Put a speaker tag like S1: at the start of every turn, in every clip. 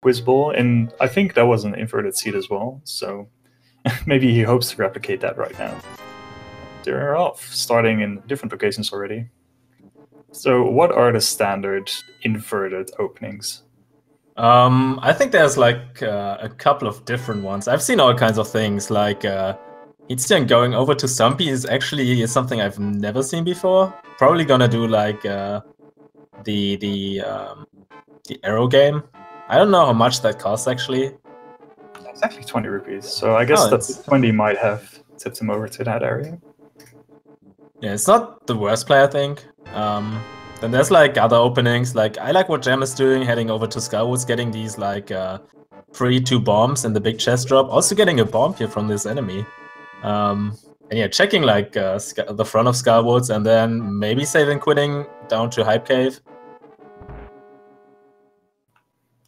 S1: Quiz Bowl, and I think that was an inverted seat as well, so maybe he hopes to replicate that right now. They're off, starting in different locations already. So what are the standard inverted openings?
S2: I think there's like a couple of different ones. I've seen all kinds of things, like Hitsuyan going over to Stumpy is actually something I've never seen before. Probably gonna do like the arrow game. I don't know how much that costs actually.
S1: It's actually 20 rupees, so I guess that 20 might have tipped him over to that area.
S2: Yeah, it's not the worst play, I think. Then there's like other openings, like I like what Jam is doing, heading over to Skywoods, getting these like free 2 bombs in the big chest drop, also getting a bomb here from this enemy. And yeah, checking like the front of Skywoods and then maybe saving quitting down to Hype Cave.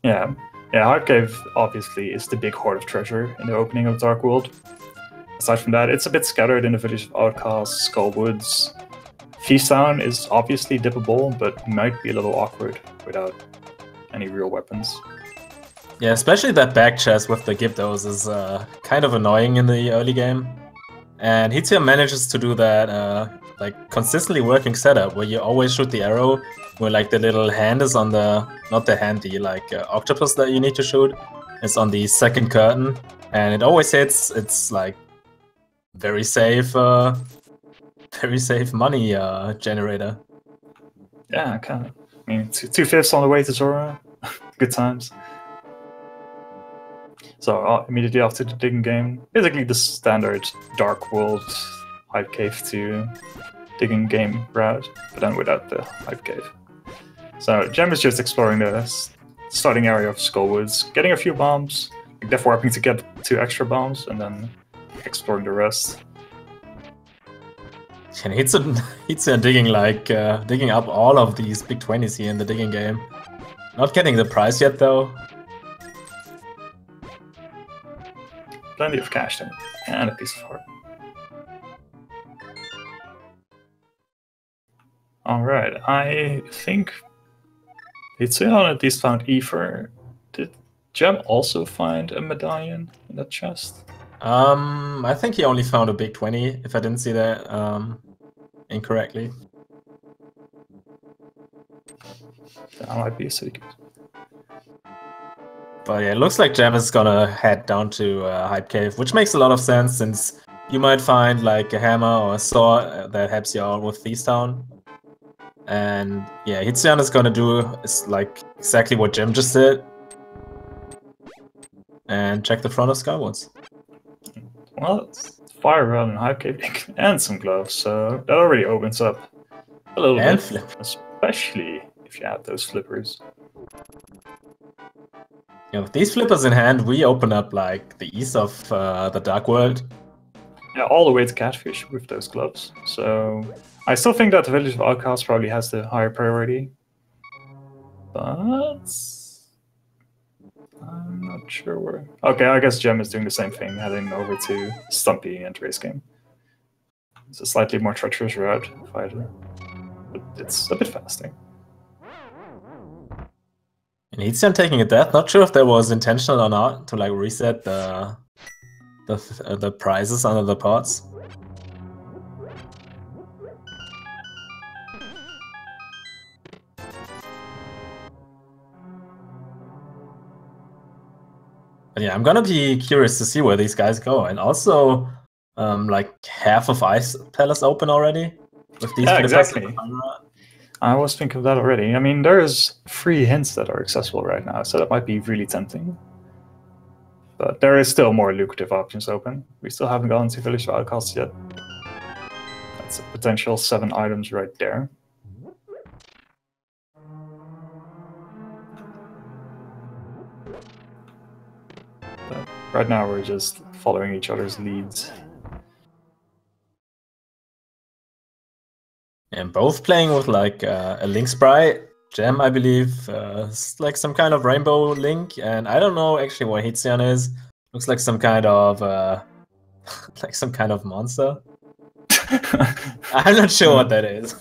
S1: Yeah, Hype Cave obviously is the big hoard of treasure in the opening of Dark World. Aside from that, it's a bit scattered in the Village of Outcasts, Skullwoods. Feast Town is obviously dippable, but might be a little awkward without any real weapons.
S2: Yeah, especially that back chest with the Gyptos is kind of annoying in the early game. And Hitsuyan manages to do that like consistently working setup where you always shoot the arrow where like the little hand is on the, not the hand, the like octopus that you need to shoot. It's on the second curtain and it always hits. It's like very safe money generator.
S1: Yeah, kind of. I mean, 2/5 on the way to Zora. Good times. So immediately after the digging game, basically the standard Dark World Hype Cave to digging game route, but then without the Hype Cave. So Gem is just exploring the starting area of Skullwoods, getting a few bombs, def warping to get 2 extra bombs, and then exploring the rest.
S2: And Hitsuyan digging like digging up all of these big 20s here in the digging game. Not getting the prize yet though.
S1: Plenty of cash then, and a piece of heart. Alright, I think Hitsuyan at least found Ether. Did Gem also find a medallion in that chest?
S2: I think he only found a big 20, if I didn't see that incorrectly.
S1: That might be a secret.
S2: But yeah, it looks like Gem is gonna head down to Hype Cave, which makes a lot of sense since you might find like a hammer or a sword that helps you out with Feast Town. And yeah, Hitsuyan is gonna do is like exactly what Gem just did. And check the front of Skywoods.
S1: Well, it's fire rod and Hype Cave and some gloves, so that already opens up a little bit.
S2: Flip.
S1: Especially if you add those flippers.
S2: Yeah, with these flippers in hand, we open up like the east of the Dark World.
S1: Yeah, all the way to Catfish with those gloves. So I still think that the Village of Outcasts probably has the higher priority. But I'm not sure where. Okay, I guess Gem is doing the same thing, heading over to Stumpy and Race Game. It's a slightly more treacherous route, but it's a bit faster.
S2: And Hitsuyan taking a death. Not sure if that was intentional or not to like reset the prizes under the pots. But yeah, I'm gonna be curious to see where these guys go, and also like half of Ice Palace open already with these.
S1: Yeah, exactly. I was thinking of that already. I mean, there's 3 hints that are accessible right now, so that might be really tempting. But there is still more lucrative options open. We still haven't gone to Village of Outcasts yet. That's a potential 7 items right there. But right now we're just following each other's leads.
S2: And both playing with like a Link sprite. Gem, I believe, like some kind of rainbow Link, and I don't know actually what Hitsuyan is. Looks like some kind of monster. I'm not sure what that is.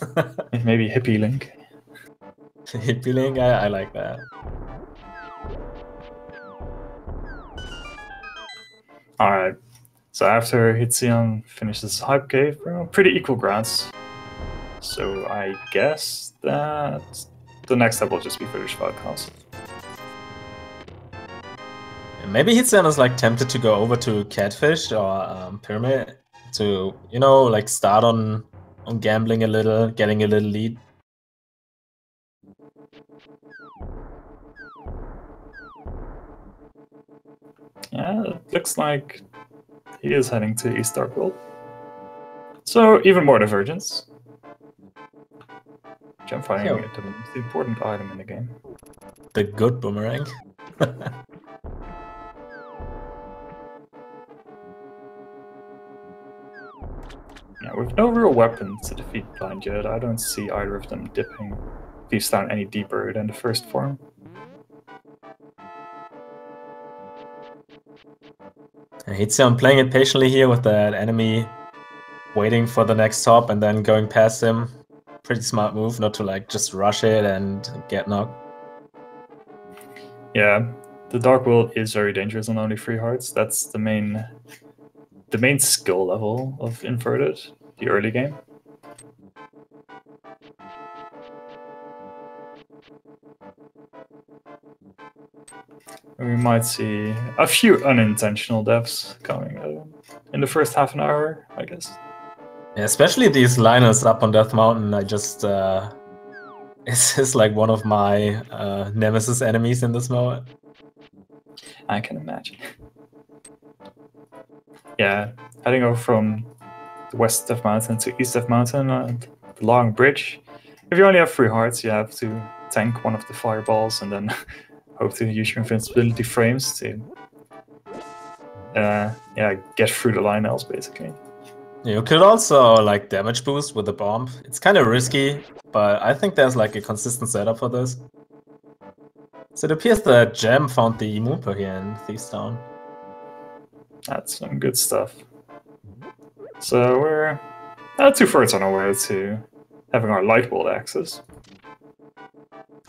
S1: Maybe Hippie Link.
S2: Hippie Link, I like that.
S1: Alright, so after Hitsuyan finishes Hype Cave, we're on pretty equal grounds. So I guess that the next step will just be finish Fight House.
S2: Maybe Hitsuyan is like tempted to go over to Catfish or Pyramid to, you know, like start on gambling a little, getting a little lead.
S1: Yeah, it looks like he is heading to East Dark World. So even more divergence. Gem fighting is the most important item in the game.
S2: The good boomerang.
S1: Yeah, with no real weapon to defeat Blind yet, I don't see either of them dipping Thieves down any deeper than the first form.
S2: Hitsuyan playing it patiently here with that enemy waiting for the next top and then going past him. Pretty smart move, not to like just rush it and get knocked.
S1: Yeah, the Dark World is very dangerous on only 3 hearts. That's the main skill level of Inverted, the early game. And we might see a few unintentional deaths coming in the first half an hour, I guess.
S2: Yeah, especially these liners up on Death Mountain, I just it's like one of my nemesis enemies in this mode.
S1: I can imagine. Yeah, heading over from the west of Mountain to east of Mountain, the long bridge. If you only have 3 hearts, you have to tank one of the fireballs and then hope to use your invincibility frames to get through the Lionels, basically.
S2: You could also like damage boost with the bomb. It's kind of risky, but I think there's like a consistent setup for this. So it appears that Gem found the Moonper here in Thieves Town.
S1: That's some good stuff. So we're 2/3 on our way to having our light world access.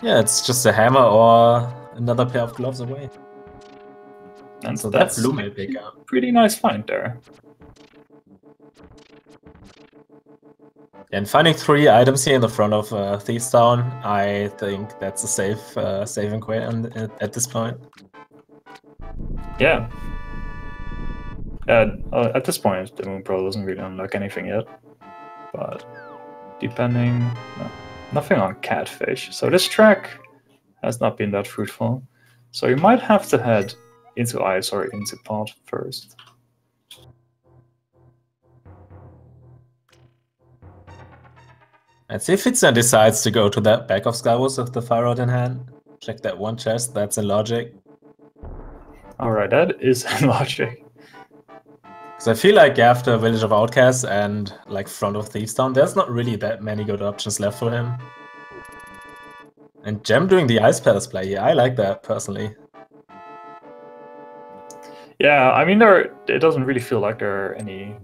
S2: Yeah, it's just a hammer or another pair of gloves away.
S1: And
S2: so
S1: that's
S2: that blue may pick up.
S1: Pretty nice find there.
S2: And finding 3 items here in the front of Thieves Town, I think that's a safe saving point at this point.
S1: Yeah. At this point, the Moon Pro doesn't really unlock anything yet. But depending... No, nothing on Catfish. So this track has not been that fruitful. So you might have to head into Ice or into Pod first.
S2: Let's see if Hitsuyan decides to go to that back of Skywars with the fire rod in hand. Check that one chest, that's in logic.
S1: Alright, that is in logic.
S2: Because I feel like after Village of Outcasts and like front of Thieves Town, there's not really that many good options left for him. And Gem doing the Ice Palace play, yeah, I like that personally.
S1: Yeah, I mean, it doesn't really feel like there are any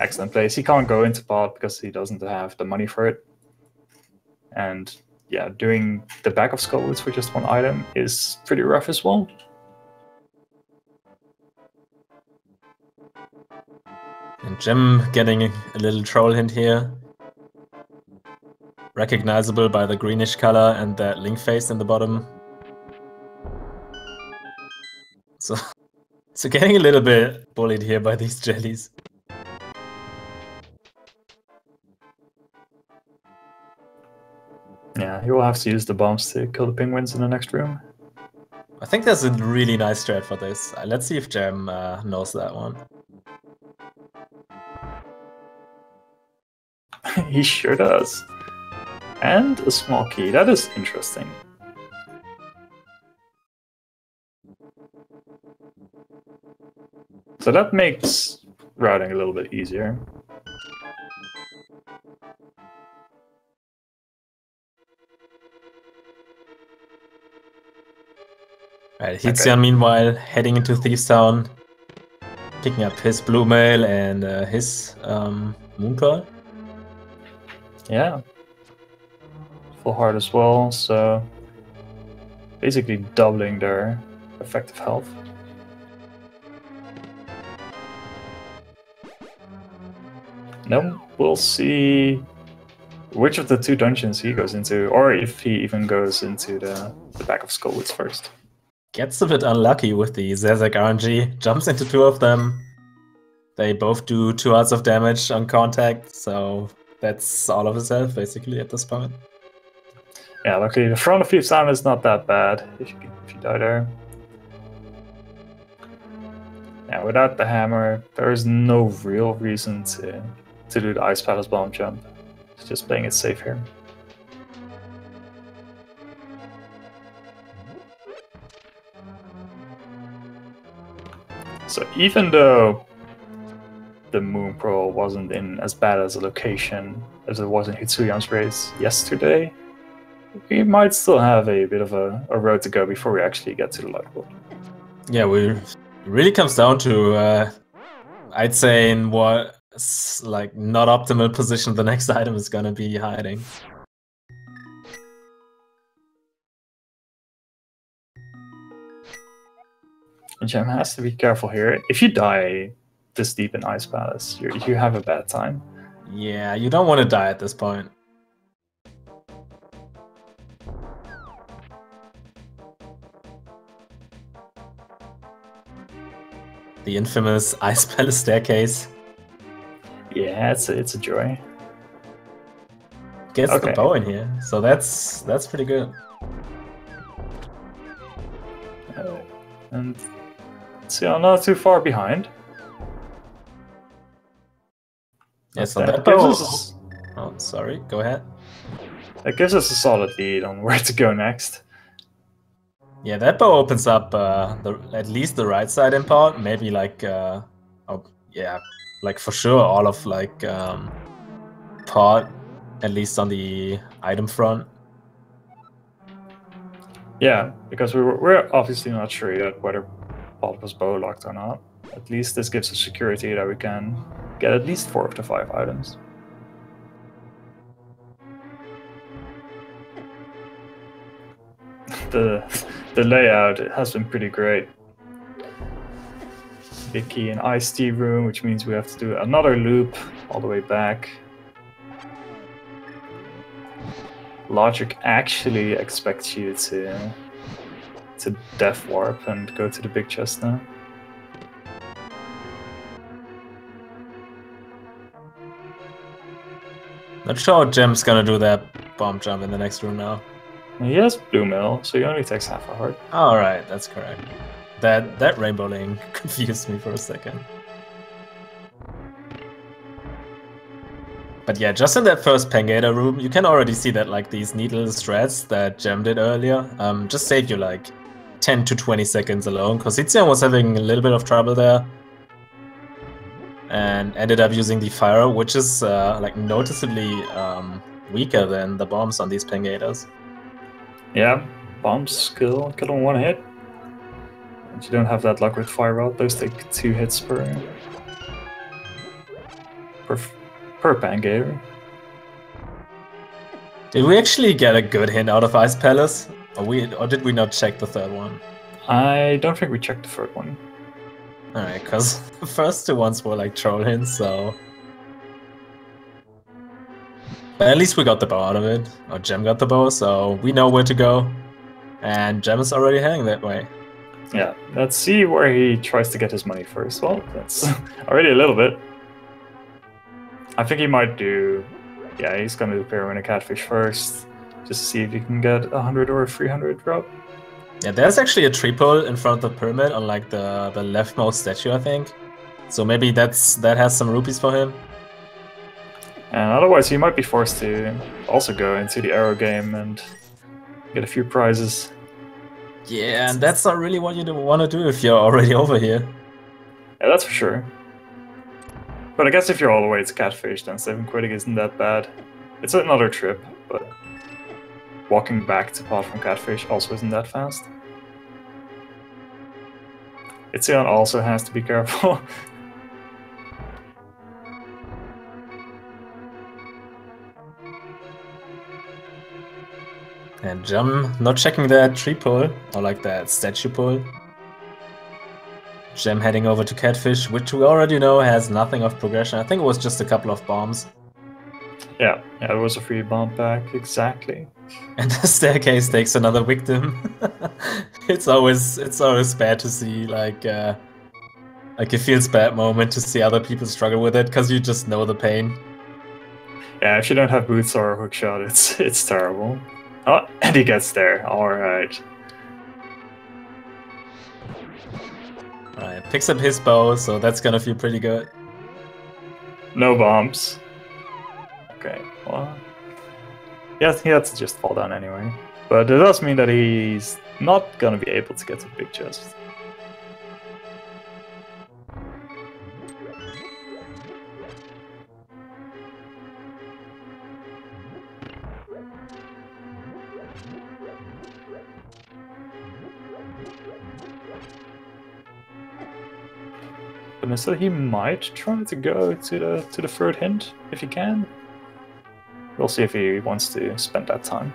S1: excellent plays. He can't go into Pod because he doesn't have the money for it. And yeah, doing the back of Skullwoods for just 1 item is pretty rough as well.
S2: And Gem getting a little troll hint here. Recognizable by the greenish color and that link face in the bottom. So getting a little bit bullied here by these jellies.
S1: Yeah, he will have to use the bombs to kill the penguins in the next room.
S2: I think there's a really nice strat for this. Let's see if Gem knows that one.
S1: He sure does. And a small key. That is interesting. So that makes routing a little bit easier.
S2: Right, Hitsuyan meanwhile heading into Thieves Town, picking up his Blue Mail and his Moonpearl.
S1: Yeah. Full heart as well, so basically doubling their effective health. No, we'll see which of the two dungeons he goes into, or if he even goes into the back of Skullwoods first.
S2: Gets a bit unlucky with the Zezek RNG, jumps into two of them. They both do 2 hearts of damage on contact, so that's all of his health basically at this point.
S1: Yeah, luckily the front of the sound is not that bad if you die there. Yeah, without the hammer, there is no real reason to do the Ice Palace bomb jump. It's just playing it safe here. So even though the Moon Pearl wasn't in as bad as a location as it was in Hitsuyan's race yesterday, we might still have a bit of a road to go before we actually get to the Light World.
S2: Yeah, it really comes down to, I'd say, in what like not optimal position the next item is gonna be hiding.
S1: Gem has to be careful here. If you die this deep in Ice Palace, you have a bad time.
S2: Yeah, you don't want to die at this point. The infamous Ice Palace staircase.
S1: Yeah, it's a joy.
S2: Gets the bow in here, so that's pretty good.
S1: And see, I'm not too far behind.
S2: Yeah, so that bow. Oh, sorry. Go ahead.
S1: That gives us a solid lead on where to go next.
S2: Yeah, that bow opens up at least the right side import. Maybe like, oh yeah, like for sure all of like part, at least on the item front.
S1: Yeah, because we're obviously not sure yet whether Pod was bow locked or not. At least this gives us security that we can get at least 4 of the 5 items. The layout has been pretty great. Big key in Ice Tea room, which means we have to do another loop all the way back. Logic actually expects you to death warp and go to the big chest now.
S2: Not sure how Gem's gonna do that bomb jump in the next room now.
S1: He has Blue Mill, so he only takes half a heart.
S2: Alright, that's correct. That rainbow link confused me for a second. But yeah, just in that first Pangator room, you can already see that like these neat little strats that Gem did earlier just saved you like 10 to 20 seconds alone, because Hitsuyan was having a little bit of trouble there. And ended up using the fire, which is like noticeably weaker than the bombs on these Pangators.
S1: Yeah, bombs kill in 1 hit. And you don't have that luck with Fire Rod. Those take 2 hits per Pangator.
S2: Did we actually get a good hint out of Ice Palace? Or did we not check the third one?
S1: I don't think we checked the third one.
S2: Alright, because the first 2 ones were like troll hints, so... But at least we got the bow out of it. Or Gem got the bow, so we know where to go. And Gem is already heading that way.
S1: Yeah, let's see where he tries to get his money first. Well, that's already a little bit. I think he might do... Yeah, he's gonna do Pyramid Catfish first. Just to see if he can get 100 or 300 drop.
S2: Yeah, there's actually a tree pole in front of the pyramid on like the leftmost statue, I think. So maybe that has some rupees for him.
S1: And otherwise he might be forced to also go into the arrow game and get a few prizes.
S2: Yeah, and that's not really what you want to do if you're already over here.
S1: Yeah, that's for sure. But I guess if you're all the way to Catfish, then 7 quitting isn't that bad. It's another trip, but walking back to Pod from Catfish also isn't that fast. Hitsuyan also has to be careful.
S2: And Gem not checking that tree pole, or like that statue pole. Gem heading over to Catfish, which we already know has nothing of progression. I think it was just a couple of bombs.
S1: Yeah, it was a free bomb pack, exactly.
S2: And the staircase takes another victim. It's always bad to see like it feels bad moment to see other people struggle with it because you just know the pain.
S1: Yeah, if you don't have boots or a hookshot, it's terrible. Oh, and he gets there. All right.
S2: Alright, picks up his bow, so that's gonna feel pretty good.
S1: No bombs. Okay, well... Yes, he had to just fall down anyway. But it does mean that he's not gonna be able to get to the big chest. So he might try to go to the third hint if he can. We'll see if he wants to spend that time.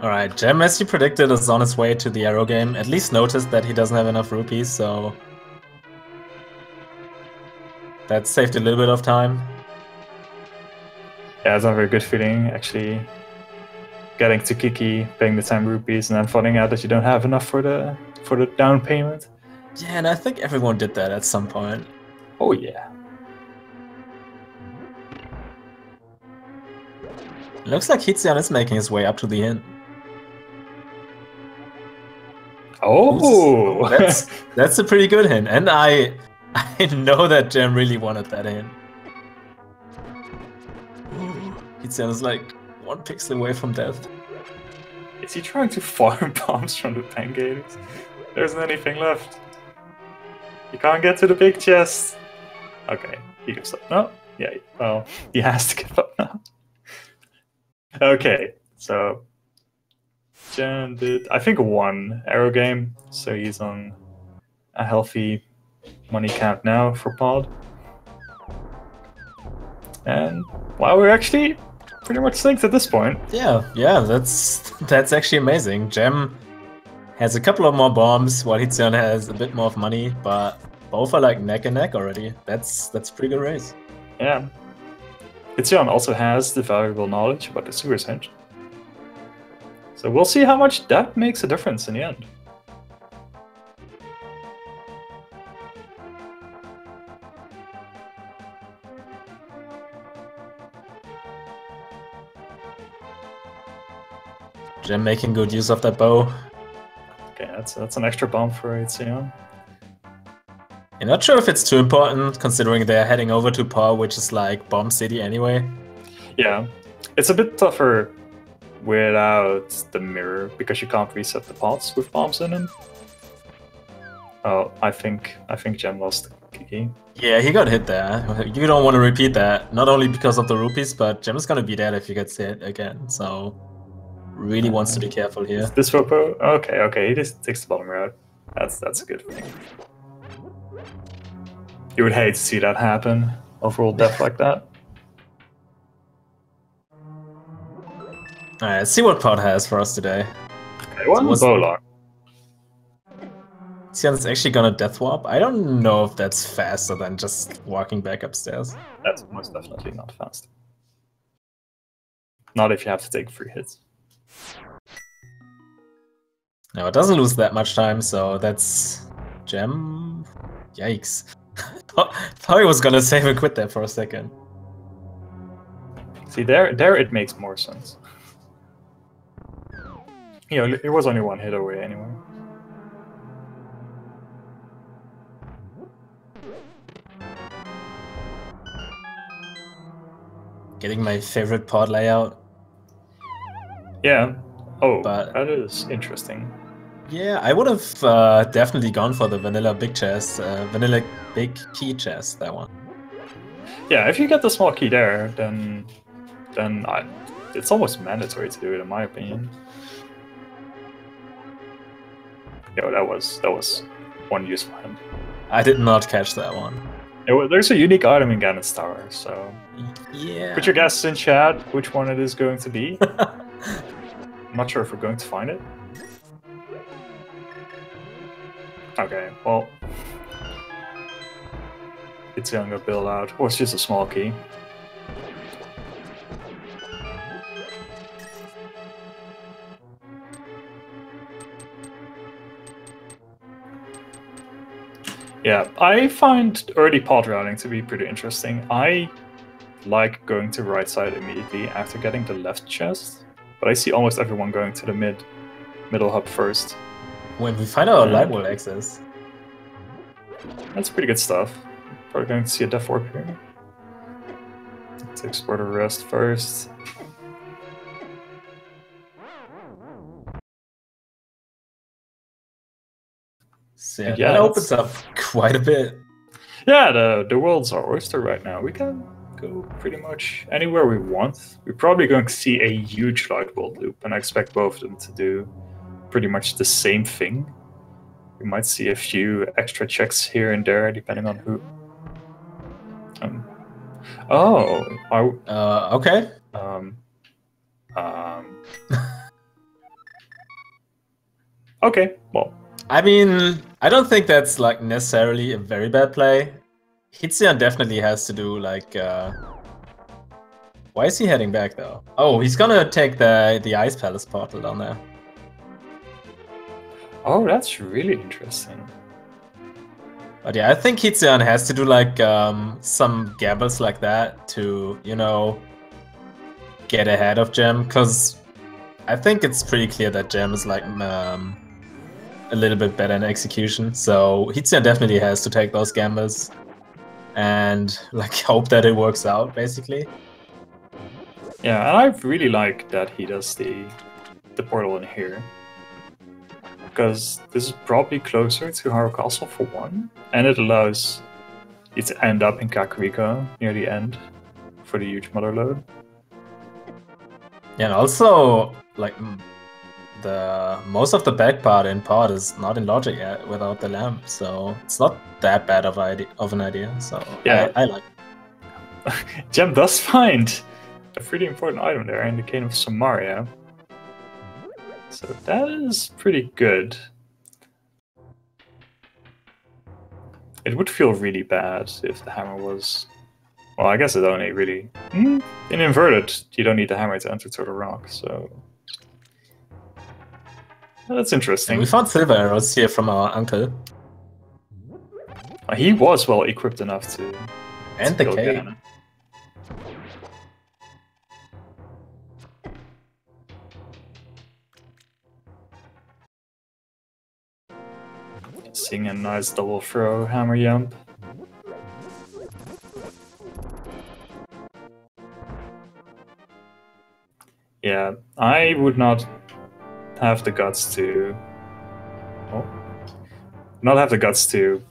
S2: Alright, Gem, as you predicted, is on his way to the arrow game. At least noticed that he doesn't have enough rupees, so that saved a little bit of time.
S1: Yeah, it's not a very good feeling actually getting to Kiki, paying the 10 rupees, and then finding out that you don't have enough for the down payment.
S2: Yeah, and I think everyone did that at some point.
S1: Oh yeah.
S2: Looks like Hitsuyan is making his way up to the hint.
S1: Oh!
S2: That's a pretty good hint, and I know that Gem really wanted that hint. Hitsuyan is like 1 pixel away from death.
S1: Is he trying to farm bombs from the Pangators? There isn't anything left. You can't get to the big chest. Okay, he gives up. No, yeah, well, he has to give up now. Okay, so Jen did, I think, 1 arrow game, so he's on a healthy money count now for Pod. And wow, we're actually pretty much synced at this point.
S2: Yeah, that's actually amazing. Gem has a couple of more bombs, while Hitsuyan has a bit more of money, but both are like neck and neck already. That's a pretty good race.
S1: Yeah. Hitsuyan also has the valuable knowledge about the sewers hint. So we'll see how much that makes a difference in the end.
S2: Gem making good use of that bow.
S1: Okay, that's an extra bomb for Hitsuyan.
S2: I'm not sure if it's too important, considering they're heading over to Paw, which is like Bomb City anyway.
S1: Yeah, it's a bit tougher without the mirror, because you can't reset the pots with bombs in them. Oh, I think Gem lost Kiki.
S2: Yeah, he got hit there. You don't want to repeat that, not only because of the rupees, but Gem is gonna be dead if he gets hit again, so really wants to be careful here.
S1: Is this Popo? Okay, he just takes the bottom route. That's a good thing. You would hate to see that happen, overall death like that.
S2: Alright, let's see what Pod has for us today.
S1: Okay, one Bowlock.
S2: Hitsuyan's actually gonna death warp. I don't know if that's faster than just walking back upstairs.
S1: That's most definitely not fast. Not if you have to take 3 hits.
S2: No, it doesn't lose that much time, so that's Gem. Yikes. Thought he was gonna save and quit there for a second.
S1: See, there it makes more sense. You know, it was only 1 hit away anyway.
S2: Getting my favorite pod layout.
S1: Yeah. Oh,
S2: but
S1: that is interesting.
S2: Yeah, I would have definitely gone for the vanilla big chest, vanilla big key chest, that one.
S1: Yeah, if you get the small key there, then it's almost mandatory to do it, in my opinion. Yo, that was one useful hint.
S2: I did not catch that one.
S1: There's a unique item in Ganon's Tower, so
S2: yeah.
S1: Put your guesses in chat which one it is going to be. I'm not sure if we're going to find it. Okay, well, it's gonna build out. Or it's just a small key. Yeah, I find early pod routing to be pretty interesting. I like going to right side immediately after getting the left chest, but I see almost everyone going to the middle hub first.
S2: When we find our light wall access.
S1: That's pretty good stuff. Probably going to see a Death Warp here. Let's explore the rest first.
S2: So yeah, that opens up quite a bit.
S1: Yeah, the world's our oyster right now. We can go pretty much anywhere we want. We're probably going to see a huge light world loop, and I expect both of them to do pretty much the same thing. We might see a few extra checks here and there, depending on who.
S2: Okay.
S1: Okay, well.
S2: I mean, I don't think that's like necessarily a very bad play. Hitsuyan definitely has to do like. Why is he heading back though? Oh, he's gonna take the Ice Palace portal down there.
S1: Oh, that's really interesting.
S2: But yeah, I think Hitsuyan has to do like some gambles like that to, you know, get ahead of Gem, because I think it's pretty clear that Gem is like a little bit better in execution. So Hitsuyan definitely has to take those gambles and like hope that it works out, basically.
S1: Yeah, and I really like that he does the portal in here, because this is probably closer to Haro Castle for one, and it allows you to end up in Kakariko near the end for the huge mother load.
S2: Yeah, and also like the most of the back part in pod is not in logic yet without the lamp, so it's not that bad of an idea. So yeah, I like it.
S1: Gem does find a pretty important item there in the Cane of Samaria. So that is pretty good. It would feel really bad if the hammer was... Well, I guess it only really... In inverted, you don't need the hammer to enter Turtle Rock, so... Well, that's interesting.
S2: And we found silver arrows here from our uncle.
S1: He was well equipped enough to...
S2: And the K.
S1: Seeing a nice double throw hammer jump. Yeah, I would not have the guts to... Oh, not have the guts to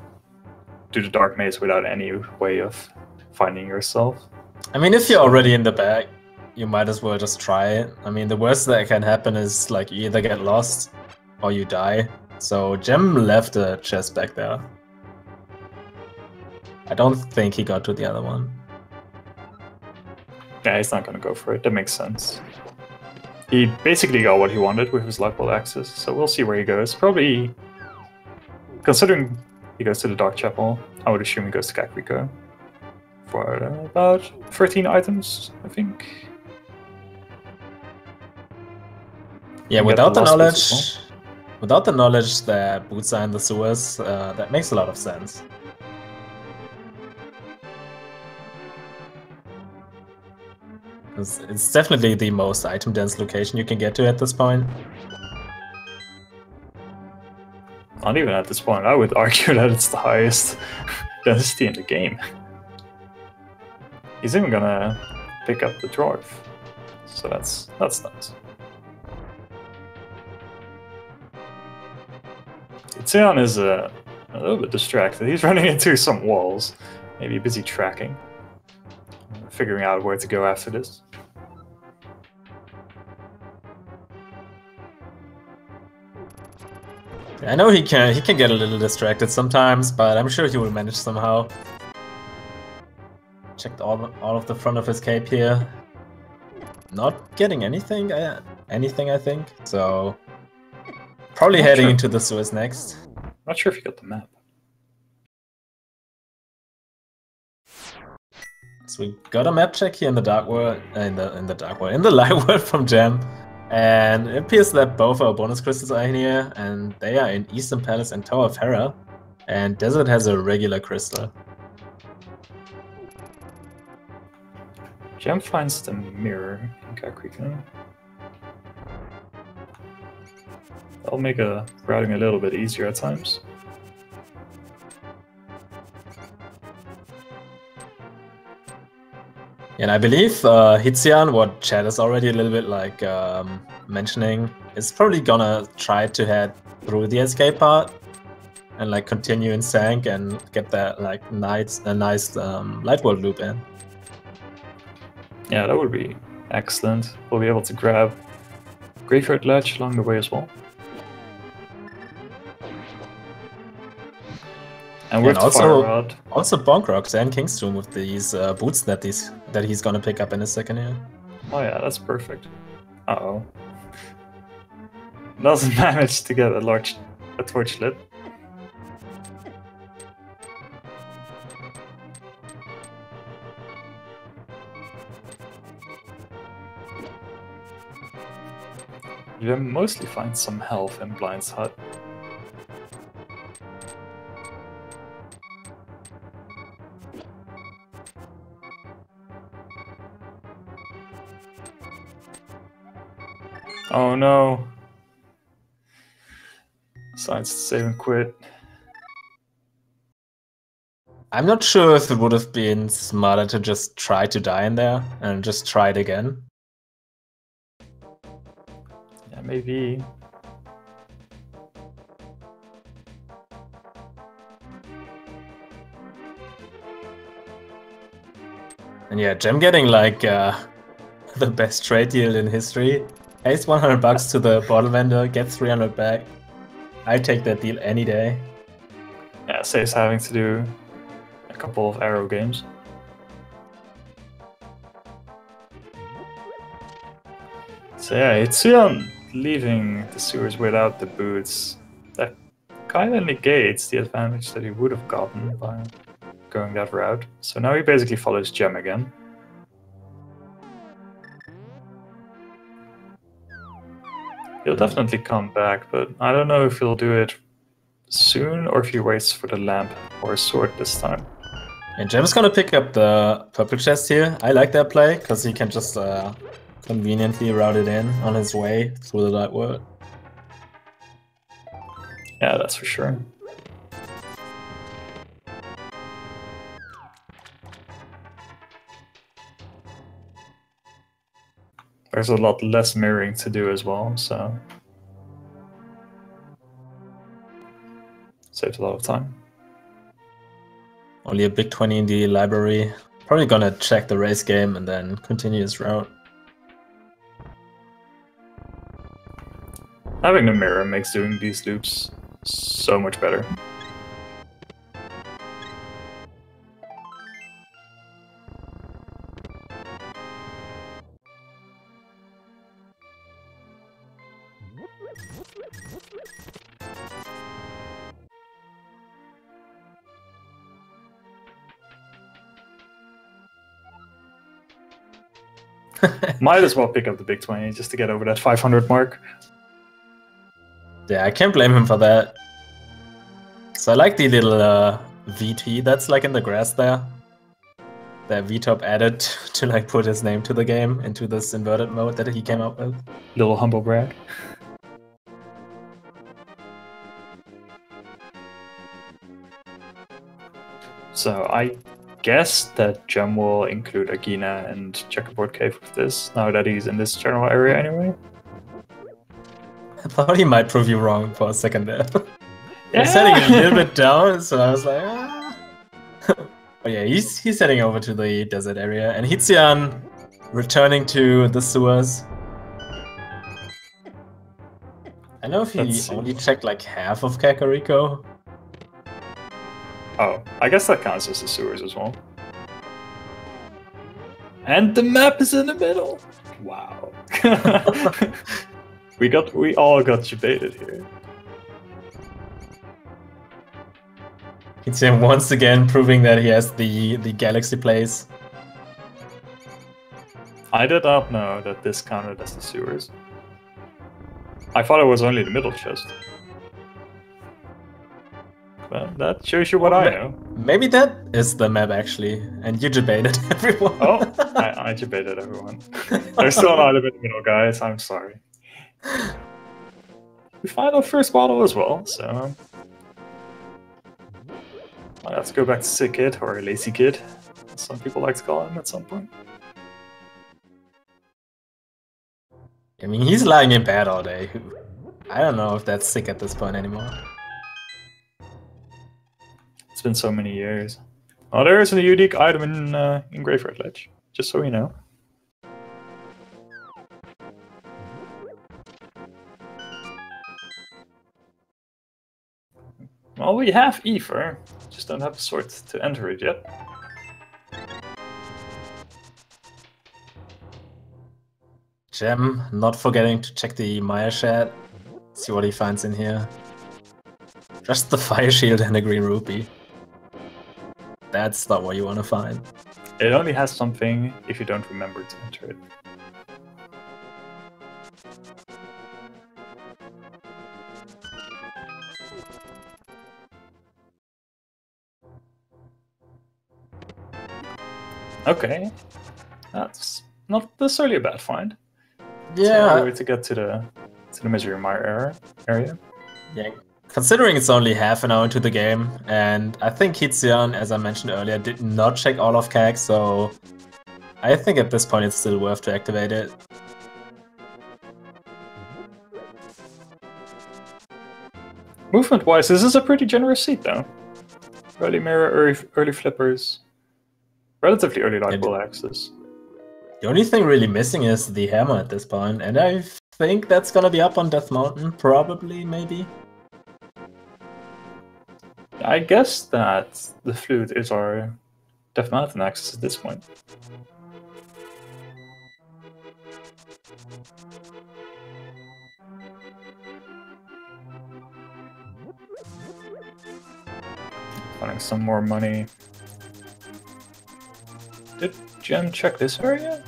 S1: do the Dark Maze without any way of finding yourself.
S2: I mean, if you're already in the bag, you might as well just try it. I mean, the worst that can happen is like you either get lost or you die. So Gem left the chest back there. I don't think he got to the other one.
S1: Yeah, he's not gonna go for it. That makes sense. He basically got what he wanted with his light bulb access, so we'll see where he goes. Probably, considering he goes to the Dark Chapel, I would assume he goes to Kakariko for about 13 items, I think.
S2: Yeah, without the knowledge that boots are in the sewers, that makes a lot of sense. It's definitely the most item-dense location you can get to at this point.
S1: Not even at this point. I would argue that it's the highest density in the game. He's even gonna pick up the dwarf, so that's nice. Hitsuyan is a little bit distracted. He's running into some walls, maybe busy tracking, figuring out where to go after this.
S2: I know he can get a little distracted sometimes, but I'm sure he will manage somehow. Checked all of the front of his cape here. Not getting anything, I think. So probably heading into the sewers next.
S1: not sure if you got the map.
S2: So we got a map check here in the dark world, in the light world from Gem, and it appears that both our bonus crystals are in here, and they are in Eastern Palace and Tower of Hera, and Desert has a regular crystal.
S1: Gem finds the mirror in Kakrika. That'll make routing a little bit easier at times.
S2: And I believe Hitsuyan, what Chad is already a little bit like mentioning, is probably gonna try to head through the escape part and like continue in Sank and get that like nice light world loop in.
S1: Yeah, that would be excellent. We'll be able to grab Graveyard Ledge along the way as well. And with
S2: also
S1: Bonk
S2: Rocks and Kingstone with these boots that he's gonna pick up in a second here.
S1: Oh yeah, that's perfect. Uh-oh. Doesn't manage to get a torch lit. You mostly find some health in Blind's hut. Oh no! Decides to save and quit.
S2: I'm not sure if it would have been smarter to just try to die in there and just try it again.
S1: Yeah, maybe.
S2: And yeah, Gem getting like the best trade deal in history. Pays $100 to the bottle vendor, gets 300 back. I take that deal any day.
S1: Yeah, saves having to do a couple of arrow games. So yeah, Hitsuyan leaving the sewers without the boots. That kind of negates the advantage that he would have gotten by going that route. So now he basically follows Gem again. He'll definitely come back, but I don't know if he'll do it soon or if he waits for the lamp or sword this time.
S2: And Gem's gonna pick up the purple chest here. I like that play, because he can just conveniently route it in on his way through the light world.
S1: Yeah, that's for sure. There's a lot less mirroring to do as well, so saves a lot of time.
S2: Only a big 20 in the library. Probably gonna check the race game and then continue his route.
S1: Having the mirror makes doing these loops so much better. Might as well pick up the big 20 just to get over that 500 mark.
S2: Yeah, I can't blame him for that. So I like the little VT that's like in the grass there. That VTop added to like put his name to the game into this inverted mode that he came up with.
S1: Little humble brag. So I guess that Gem will include Agina and Checkerboard Cave with this, now that he's in this general area anyway.
S2: I thought he might prove you wrong for a second there.
S1: Yeah.
S2: He's heading a little bit down, so I was like, ah. But yeah, he's heading over to the desert area, and Hitsuyan returning to the sewers. I know if he only checked like half of Kakariko.
S1: Oh, I guess that counts as the sewers as well. And the map is in the middle. Wow. We all got debated here.
S2: Hitsuyan once again proving that he has the galaxy plays.
S1: I did not know that this counted as the sewers. I thought it was only the middle chest. Well, that shows you what I know.
S2: Maybe that is the map actually, and you debated everyone.
S1: Oh, I debated everyone. There's still an item in the middle, guys. I'm sorry. We find our first bottle as well, so let's go back to Sick Kid, or Lazy Kid, as some people like to call him at some point.
S2: I mean, he's lying in bed all day. I don't know if that's sick at this point anymore.
S1: It's been so many years. Oh, there is a unique item in Graveyard Ledge, just so you know. Well, we have Ether, just don't have the sword to enter it yet.
S2: Gem, not forgetting to check the Maya chat, see what he finds in here. Just the fire shield and a green rupee. That's not what you want to find.
S1: It only has something if you don't remember to enter it. Okay, that's not necessarily a bad find.
S2: Yeah,
S1: way to get to the Misery Mire area.
S2: Yeah, considering it's only half an hour into the game, and I think Hitsuyan, as I mentioned earlier, did not check all of CAG, so I think at this point it's still worth to activate it.
S1: Movement-wise, this is a pretty generous seat, though. Early mirror, early flippers, relatively early light ball access.
S2: The only thing really missing is the hammer at this point, and I think that's gonna be up on Death Mountain, probably, maybe.
S1: I guess that the flute is our Death Mountain access at this point. Finding some more money. Did Gem check this area?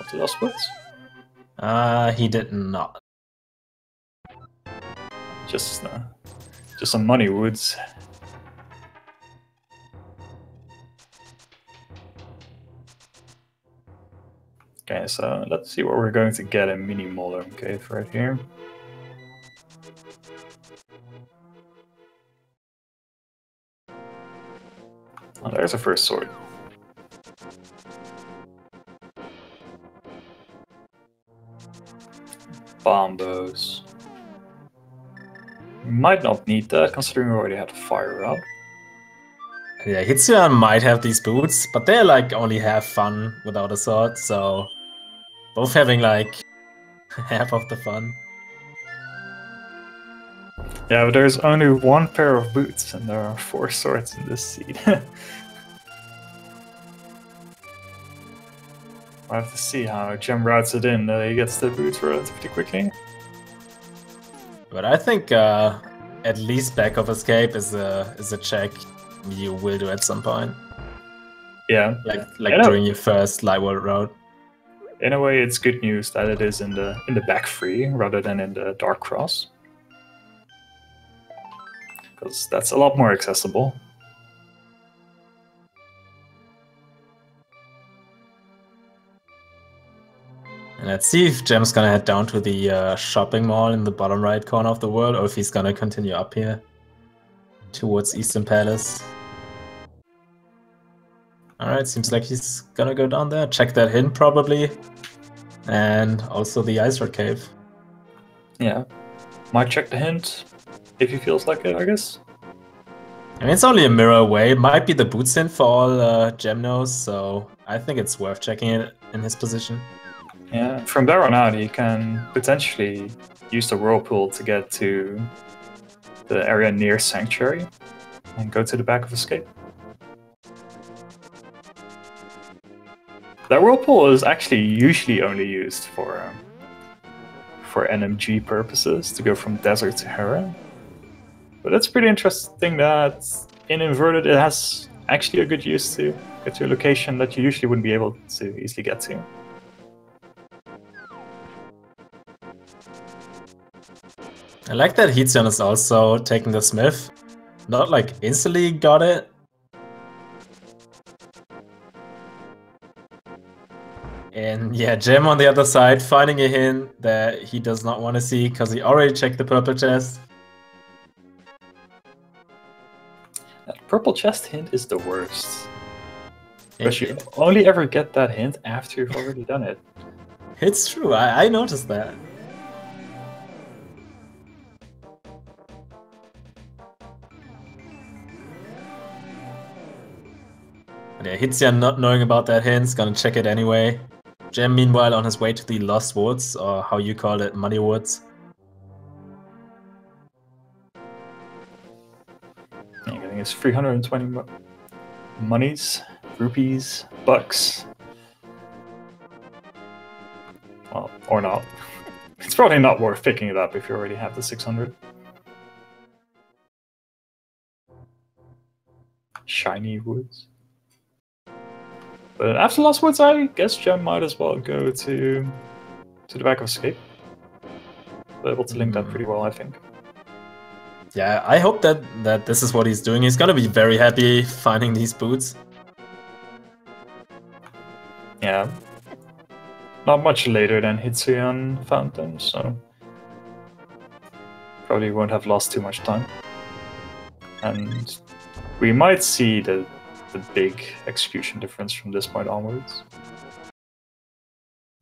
S1: Of the Lost Woods?
S2: He did not.
S1: Just some money woods. Okay, so let's see what we're going to get in Mini Molem Cave right here. Oh, there's a first sword. Bombos. Might not need that, considering we already had a fire up.
S2: Yeah, Hitsuyan might have these boots, but they're like only half fun without a sword, so both having like half of the fun.
S1: Yeah, but there's only one pair of boots, and there are 4 swords in this seed. I have to see how Gem routes it in. He gets the boots relatively quickly.
S2: But I think at least back of escape is a check you will do at some point.
S1: Yeah,
S2: like during your first light world route.
S1: In a way, it's good news that it is in the back free rather than in the Dark Cross, because that's a lot more accessible.
S2: And let's see if Gem's gonna head down to the shopping mall in the bottom right corner of the world, or if he's gonna continue up here towards Eastern Palace. Alright, seems like he's gonna go down there. Check that hint probably. And also the Ice Road Cave.
S1: Yeah. Might check the hint if he feels like it, I guess.
S2: I mean, it's only a mirror away. It might be the boots hint for all Gem knows, so I think it's worth checking it in his position.
S1: Yeah, from there on out, he can potentially use the Whirlpool to get to the area near Sanctuary and go to the back of Escape. That Whirlpool is actually usually only used for NMG purposes, to go from Desert to Hera. But it's pretty interesting that in inverted, it has actually a good use to get to a location that you usually wouldn't be able to easily get to.
S2: I like that Hitsuyan is also taking the Smith. Not like instantly got it. And yeah, Gem on the other side, finding a hint that he does not want to see because he already checked the purple chest.
S1: That purple chest hint is the worst. Because you only ever get that hint after you've already done it.
S2: It's true, I noticed that. But yeah, Hitsuyan not knowing about that hint's gonna check it anyway. Gem meanwhile on his way to the Lost Woods, or how you call it, Muddy Woods.
S1: Yeah, getting his 320 monies, rupees, bucks. Well, or not. It's probably not worth picking it up if you already have the 600. Shiny woods. But after Lost Woods, I guess Gem might as well go to the back of Escape. We're able to link that pretty well, I think.
S2: Yeah, I hope that this is what he's doing. He's gonna be very happy finding these boots.
S1: Yeah. Not much later than Hitsuyan found them, so probably won't have lost too much time. And we might see the big execution difference from this point onwards.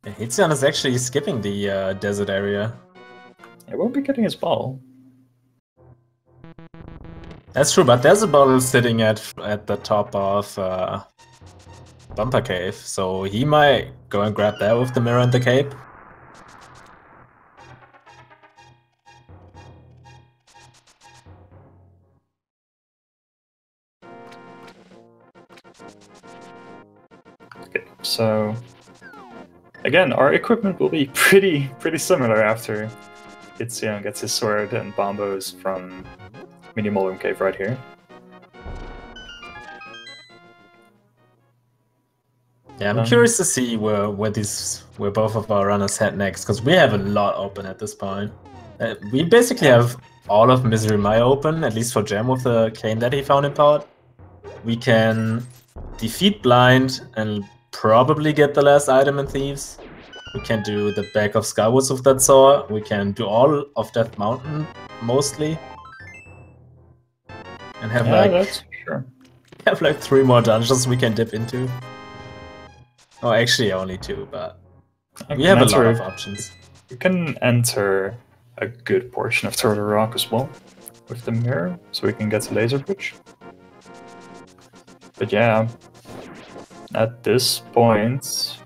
S2: Hitsuyan is actually skipping the desert area.
S1: He won't be getting his bottle.
S2: That's true, but there's a bottle sitting at the top of Bumper Cave, so he might go and grab that with the mirror and the cape.
S1: Okay, so again, our equipment will be pretty similar after Hitsuyan gets his sword and bombos from Mini Mulligan Cave right here.
S2: Yeah, I'm curious to see where both of our runners head next, because we have a lot open at this point. We basically have all of Misery Maya open, at least for Gem with the cane that he found in Pod. We can defeat Blind and probably get the last item in Thieves. We can do the back of Skywoods with that sword. We can do all of Death Mountain, mostly. And have
S1: that's sure.
S2: Have like 3 more dungeons we can dip into. Oh, actually only 2, but we have a lot of options.
S1: You can enter a good portion of Turtle Rock as well with the mirror, so we can get to Laser Bridge. But yeah, at this point,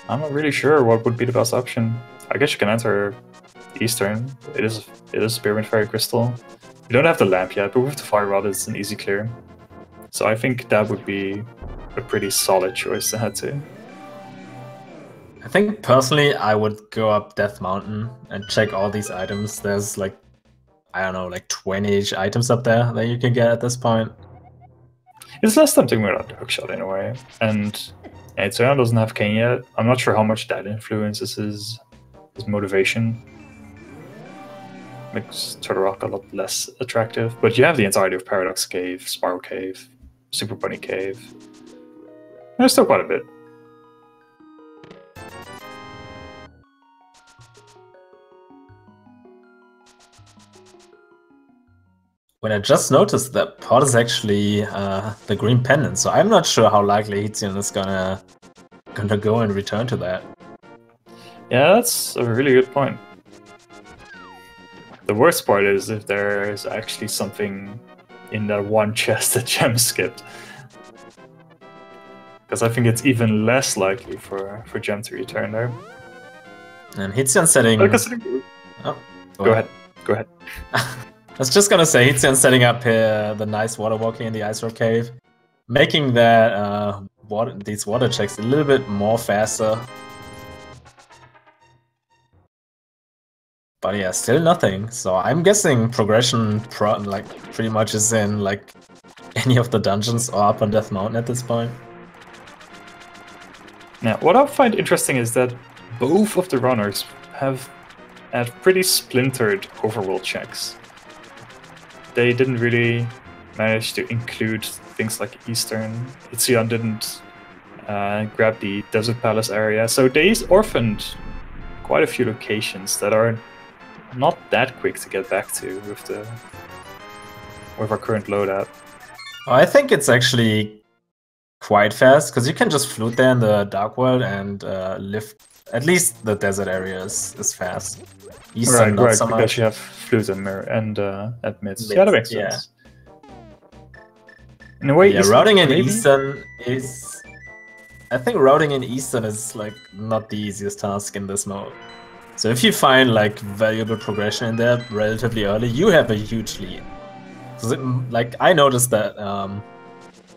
S1: I'm not really sure what would be the best option. I guess you can enter Eastern. It is Spearmint Fairy Crystal. We don't have the lamp yet, but with the Fire Rod, it's an easy clear. So I think that would be a pretty solid choice to head to.
S2: I think personally I would go up Death Mountain and check all these items. There's like, I don't know, like 20-ish items up there that you can get at this point.
S1: It's less tempting without the hookshot in a way. And Hitsuyan doesn't have Kane yet. I'm not sure how much that influences his motivation. Makes Turtle Rock a lot less attractive. But you have the entirety of Paradox Cave, Spiral Cave, Super Bunny Cave. There's still quite a bit.
S2: When I just noticed that Pod is actually the green pendant, so I'm not sure how likely Hitsuyan is gonna go and return to that.
S1: Yeah, that's a really good point. The worst part is if there is actually something in that one chest that Gem skipped. Because I think it's even less likely for Gem to return there.
S2: And Hitsuyan setting...
S1: Oh, go ahead. Go ahead.
S2: I was just gonna say, Hitsuyan setting up here the nice water walking in the Ice Rock Cave, making that these water checks a little bit more faster. But yeah, still nothing. So I'm guessing progression like pretty much is in like any of the dungeons or up on Death Mountain at this point.
S1: Now, what I find interesting is that both of the runners have had pretty splintered overworld checks. They didn't really manage to include things like Eastern. Hitsuyan didn't grab the Desert Palace area, so they orphaned quite a few locations that are not that quick to get back to with our current loadout.
S2: I think it's actually quite fast, because you can just float there in the Dark World and lift. At least the desert area is fast. Eastern, not so
S1: because
S2: much.
S1: you have Flute and Mirror and Admits. Yeah, that makes sense. In a way,
S2: yeah,
S1: Eastern,
S2: routing in
S1: maybe?
S2: Eastern is... I think routing in Eastern is like not the easiest task in this mode. So if you find like valuable progression in there relatively early, you have a huge lead. Like I noticed that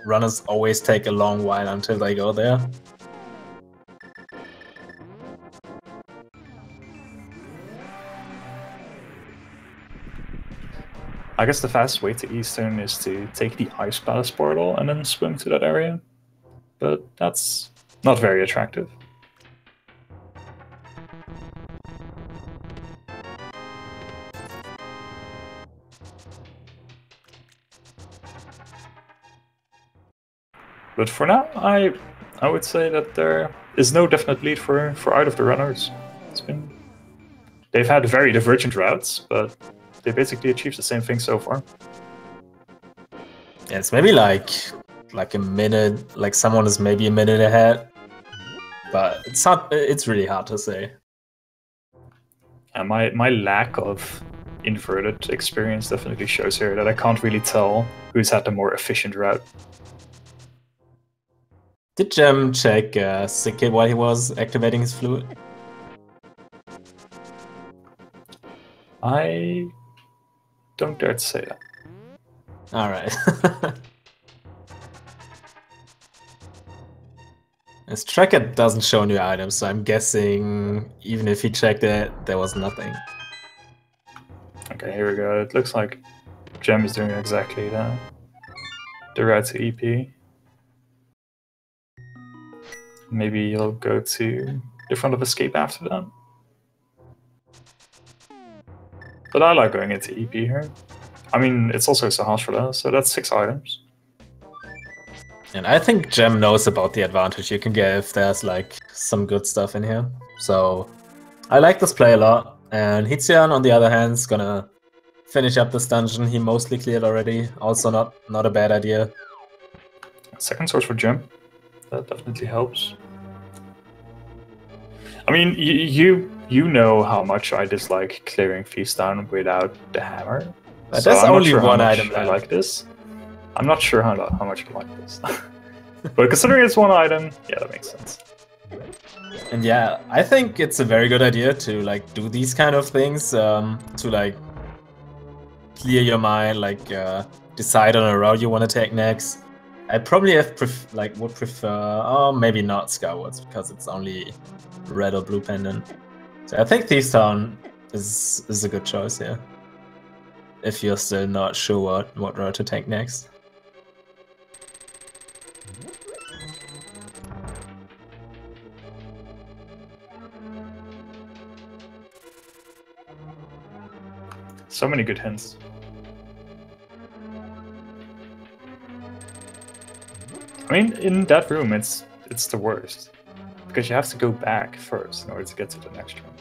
S2: runners always take a long while until they go there.
S1: I guess the fastest way to Eastern is to take the Ice Palace portal and then swim to that area. But that's not very attractive. But for now, I would say that there is no definite lead for either of the runners. They've had very divergent routes, but they basically achieved the same thing so far.
S2: Yeah, it's maybe like a minute, like someone is maybe a minute ahead, but it's not. It's really hard to say.
S1: And my lack of inverted experience definitely shows here that I can't really tell who's had the more efficient route.
S2: Did Jem check Sick Kid while he was activating his flute?
S1: I don't dare to say that.
S2: Alright. His tracker doesn't show new items, so I'm guessing even if he checked it, there was nothing.
S1: Okay, here we go. It looks like Jem is doing exactly that. The route to EP. Maybe he'll go to the front of Escape after that. But I like going into EP here. I mean, it's also Sahasrara, so that's 6 items.
S2: And I think Jem knows about the advantage you can get if there's like some good stuff in here. So I like this play a lot. And Hitsuyan, on the other hand, is gonna finish up this dungeon. He mostly cleared already. Also not a bad idea.
S1: Second source for Jem. That definitely helps. I mean, you know how much I dislike clearing Feast Down without the hammer.
S2: But there's only one item
S1: I like this. I'm not sure how much I like this. But considering it's one item, yeah, that makes sense.
S2: And yeah, I think it's a very good idea to like do these kind of things to like clear your mind, like decide on a route you want to take next. I probably would prefer, oh, maybe not Skywards because it's only red or blue pendant. So I think Thieves Town is a good choice here. If you're still not sure what route to take next.
S1: So many good hints. I mean, in that room, it's the worst. Because you have to go back first in order to get to the next room.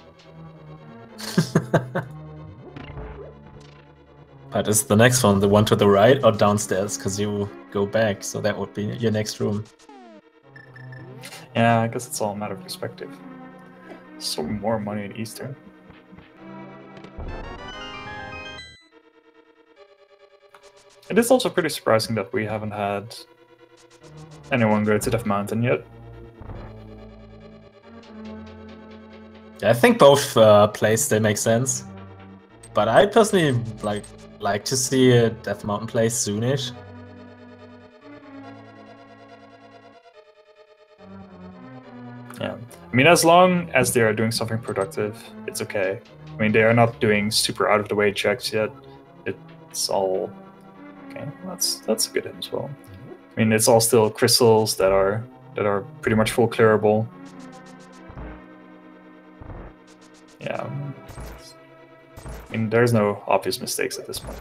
S2: But is the next one the one to the right or downstairs? Because you go back, so that would be your next room.
S1: Yeah, I guess it's all a matter of perspective. So more money in Eastern. It is also pretty surprising that we haven't had anyone go to Death Mountain yet.
S2: Yeah, I think both plays still make sense. But I personally like to see a Death Mountain play soonish. Yeah,
S1: I mean, as long as they are doing something productive, it's okay. mean, they are not doing super out of the way checks yet. It's all okay. That's a good hit as well. I mean, it's all still crystals that are pretty much full clearable. Yeah. I mean, there's no obvious mistakes at this point.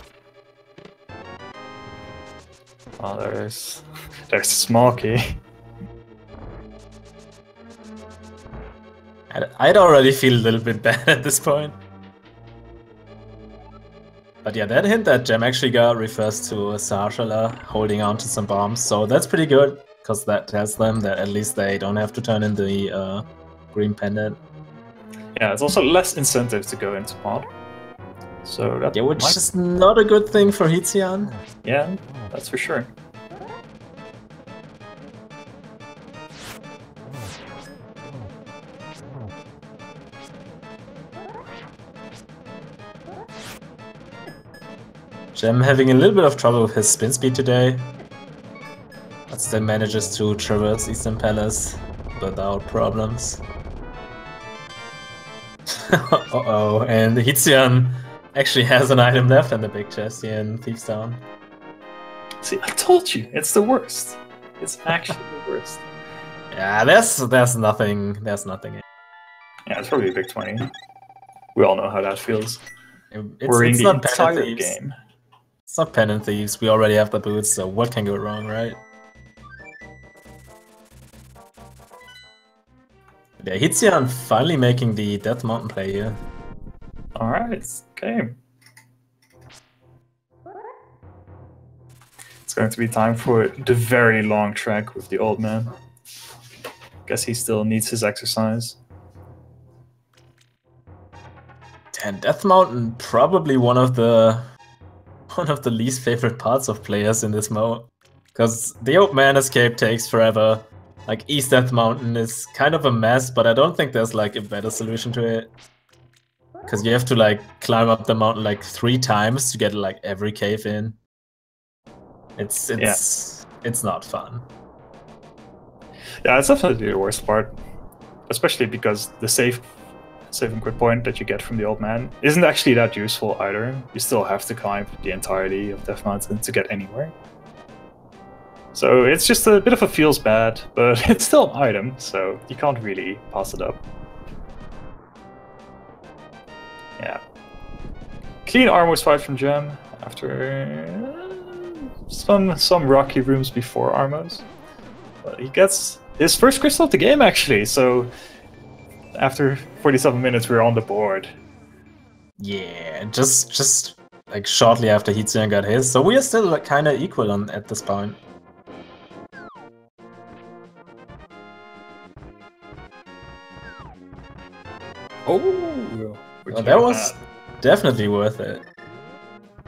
S1: Oh, there's small key.
S2: I'd already feel a little bit bad at this point. But yeah, that hint that Gem actually got refers to Sarshala holding on to some bombs, so that's pretty good, because that tells them that at least they don't have to turn in the green pendant.
S1: Yeah, it's also less incentive to go into pod. So that
S2: which is not a good thing for Hitsuyan.
S1: Yeah, that's for sure.
S2: Gem having a little bit of trouble with his spin speed today, but still manages to traverse Eastern Palace without problems. Uh-oh, and Hitsuyan actually has an item left in the big chest here in Thief's Town.
S1: See, I told you, it's the worst. It's actually the worst.
S2: Yeah, there's nothing.
S1: Yeah, it's probably a big 20. We all know how that feels.
S2: We're in the
S1: entire game.
S2: It's not Pen and Thieves, we already have the boots, so what can go wrong, right? Yeah, Hitsuyan finally making the Death Mountain play here.
S1: Alright, okay. It's going to be time for the very long track with the old man. Guess he still needs his exercise.
S2: And Death Mountain, probably one of the least favorite parts of players in this mode. Because the old man escape takes forever. Like, East Death Mountain is kind of a mess, but I don't think there's like a better solution to it. Because you have to like climb up the mountain like 3 times to get like every cave in. It's not fun.
S1: Yeah, it's definitely the worst part. Especially because the save and quit point that you get from the old man isn't actually that useful either. You still have to climb the entirety of Death Mountain to get anywhere. So it's just a bit of a feels bad, but it's still an item, so you can't really pass it up. Yeah. Clean armor fight from Gem after some rocky rooms before Armos. But he gets his first crystal of the game actually, so after 47 minutes we're on the board.
S2: Yeah, just like shortly after Hitsuyan got his, so we are still like, kind of equal at this point.
S1: Oh,
S2: that was definitely worth it.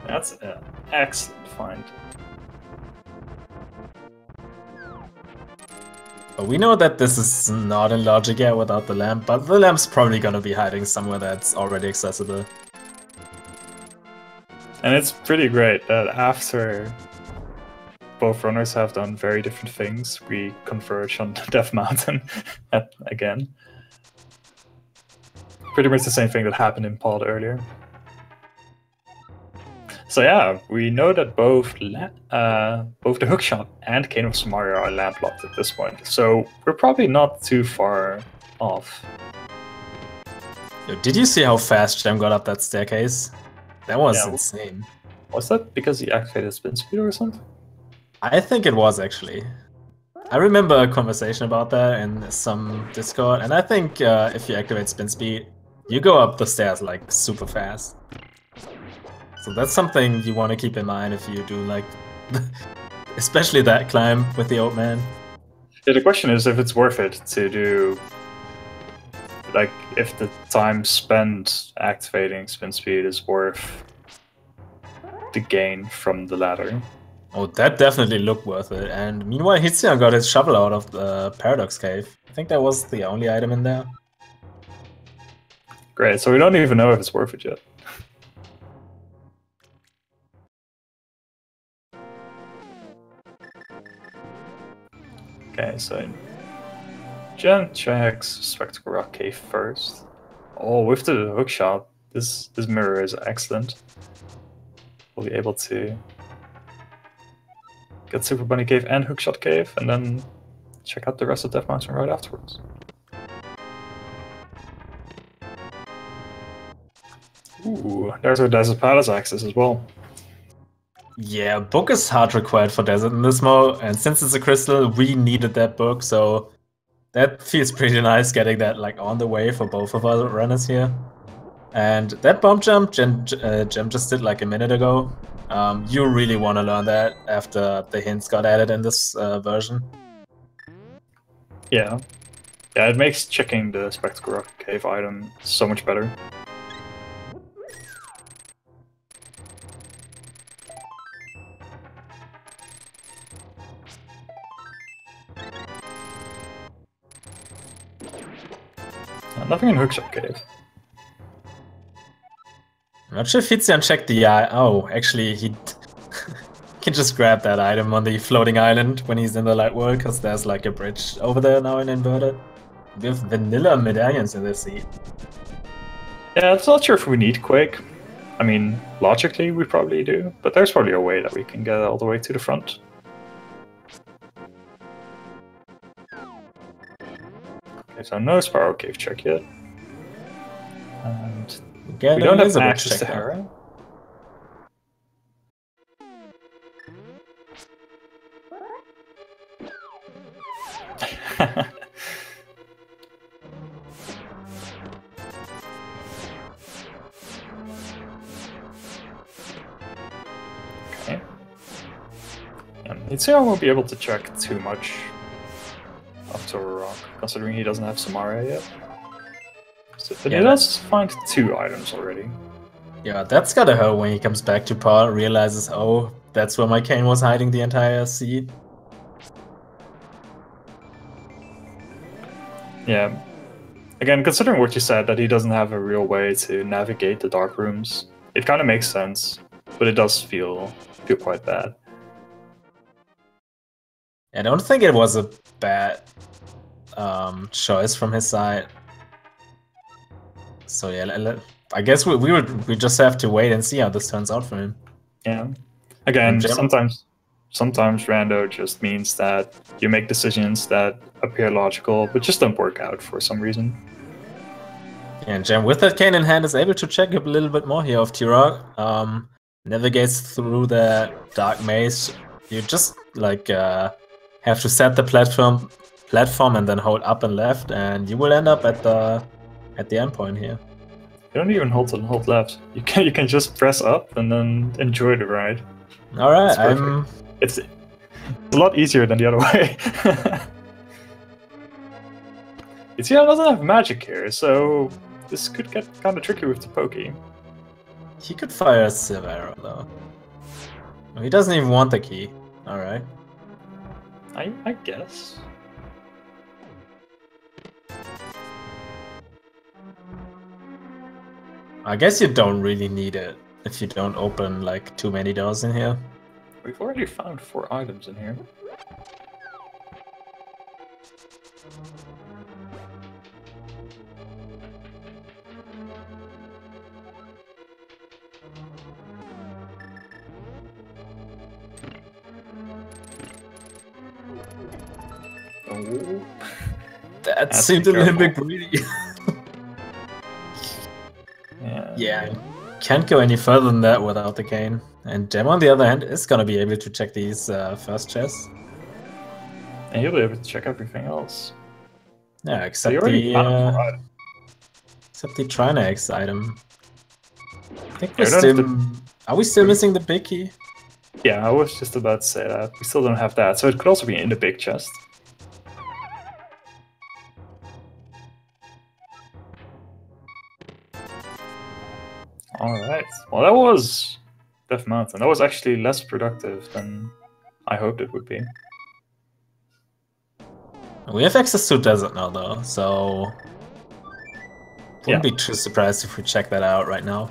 S1: That's an excellent find.
S2: We know that this is not in logic yet without the lamp, but the lamp's probably gonna be hiding somewhere that's already accessible.
S1: And it's pretty great that after both runners have done very different things, we converge on Death Mountain again. Pretty much the same thing that happened in Pod earlier. So yeah, we know that both the hookshot and Cane of Samaria are lamp locked at this point, so we're probably not too far off.
S2: Did you see how fast Gem got up that staircase? That was insane.
S1: Was that because he activated spin speed or something?
S2: I think it was actually. I remember a conversation about that in some Discord, and I think if you activate spin speed, you go up the stairs like super fast. So that's something you want to keep in mind if you do like, especially that climb with the old man.
S1: Yeah, the question is if it's worth it to do, like, if the time spent activating spin speed is worth the gain from the ladder.
S2: Oh, that definitely looked worth it. And meanwhile, Hitsuyan got his shovel out of the Paradox Cave. I think that was the only item in there.
S1: Great, so we don't even know if it's worth it yet. Okay, so Jen checks Spectacle Rock Cave first. Oh, with the hookshot, This mirror is excellent. We'll be able to get Super Bunny Cave and Hookshot Cave, and then check out the rest of Death Mountain right afterwards. Ooh, there's our Desert Palace access as well.
S2: Yeah, book is hard required for Desert in this mode, and since it's a crystal, we needed that book, so that feels pretty nice getting that like on the way for both of our runners here. And that bomb jump Jem just did like a minute ago. You really want to learn that after the hints got added in this version.
S1: Yeah. Yeah, it makes checking the Spectacle Rock Cave item so much better. Nothing in Hookshot Cave.
S2: I'm not sure if Hitsuyan checked the eye. Oh, actually, he can just grab that item on the floating island when he's in the light world, because there's like a bridge over there now in Inverted. We have vanilla medallions in this seat.
S1: Yeah, it's not sure if we need Quake. I mean, logically we probably do, but there's probably a way that we can get all the way to the front. Okay, so no Spiral Cave check yet. And we don't have access to Hera. Okay. Hitsuyan won't be able to check too much up to a rock, considering he doesn't have Samaria yet. So, but he does find 2 items already.
S2: Yeah, that's gotta hurt when he comes back to par, realizes, oh, that's where my cane was hiding the entire seed.
S1: Yeah. Again, considering what you said, that he doesn't have a real way to navigate the dark rooms, it kind of makes sense, but it does feel quite bad.
S2: I don't think it was a bad choice from his side. So yeah, I guess we just have to wait and see how this turns out for him.
S1: Yeah. Again, sometimes rando just means that you make decisions that appear logical, but just don't work out for some reason.
S2: Yeah, and Jem with that cane in hand is able to check up a little bit more here of T-Rock. Navigates through the dark maze. You just like have to set the platform and then hold up and left, and you will end up at the end point here.
S1: You don't even hold left. You can just press up and then enjoy the ride.
S2: All right,
S1: it's a lot easier than the other way. Hitsuyan doesn't have magic here, so this could get kind of tricky with the Pokey.
S2: He could fire a Silver Arrow though. He doesn't even want the key. All right.
S1: I guess.
S2: I guess you don't really need it if you don't open like too many doors in here.
S1: We've already found 4 items in here. Oh.
S2: That seemed a little bit greedy. Yeah, can't go any further than that without the cane. And Jem, on the other hand, is gonna be able to check these first chests.
S1: And he'll be able to check everything else.
S2: Yeah, except the Trinax item. I think we're still... Are we still missing the big key?
S1: Yeah, I was just about to say that. We still don't have that, so it could also be in the big chest. Alright, well that was Death Mountain. That was actually less productive than I hoped it would be.
S2: We have access to Desert now though, so... Wouldn't be too surprised if we check that out right now.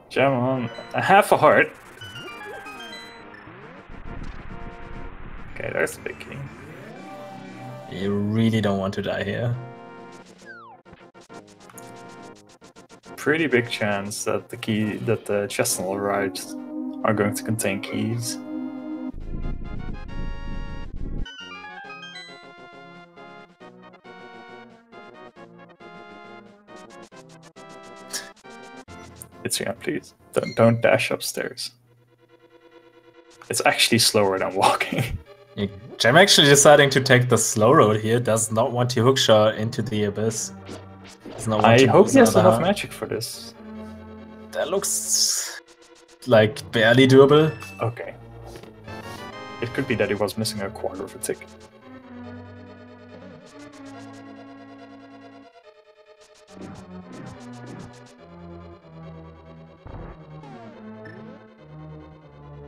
S1: Jam on a half a heart. Okay, there's the big key.
S2: You really don't want to die here.
S1: pretty big chance that the chests on the right are going to contain keys. Hitsuyan, please don't dash upstairs. It's actually slower than walking.
S2: I'm actually deciding to take the slow road here. Does not want to hookshot into the abyss.
S1: I hope he has enough magic for this.
S2: That looks like barely doable.
S1: Okay. It could be that he was missing a quarter of a tick.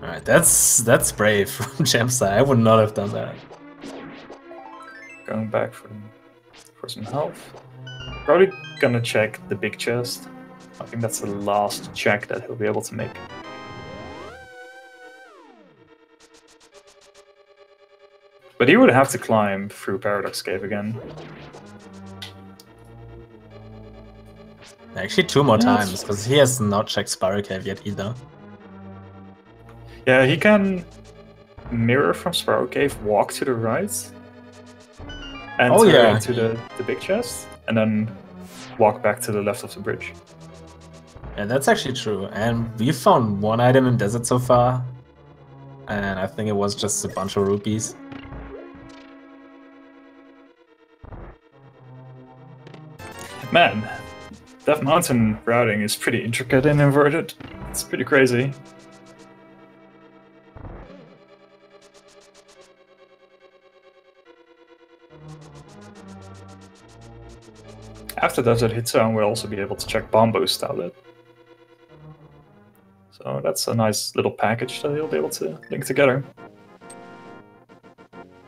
S2: Alright, that's brave from Jamsai. I would not have done that.
S1: Going back for some health. Probably gonna check the big chest. I think that's the last check that he'll be able to make. But he would have to climb through Paradox Cave again.
S2: Actually, 2 more times, because he has not checked Spiral Cave yet either.
S1: Yeah, he can mirror from Spiral Cave, walk to the right, enter into the big chest, and then walk back to the left of the bridge.
S2: Yeah, that's actually true. And we found 1 item in Desert so far, and I think it was just a bunch of rupees.
S1: Man, that mountain routing is pretty intricate and inverted. It's pretty crazy. After Desert Hitsuyan, we'll also be able to check Bombo's tablet. So that's a nice little package that he'll be able to link together.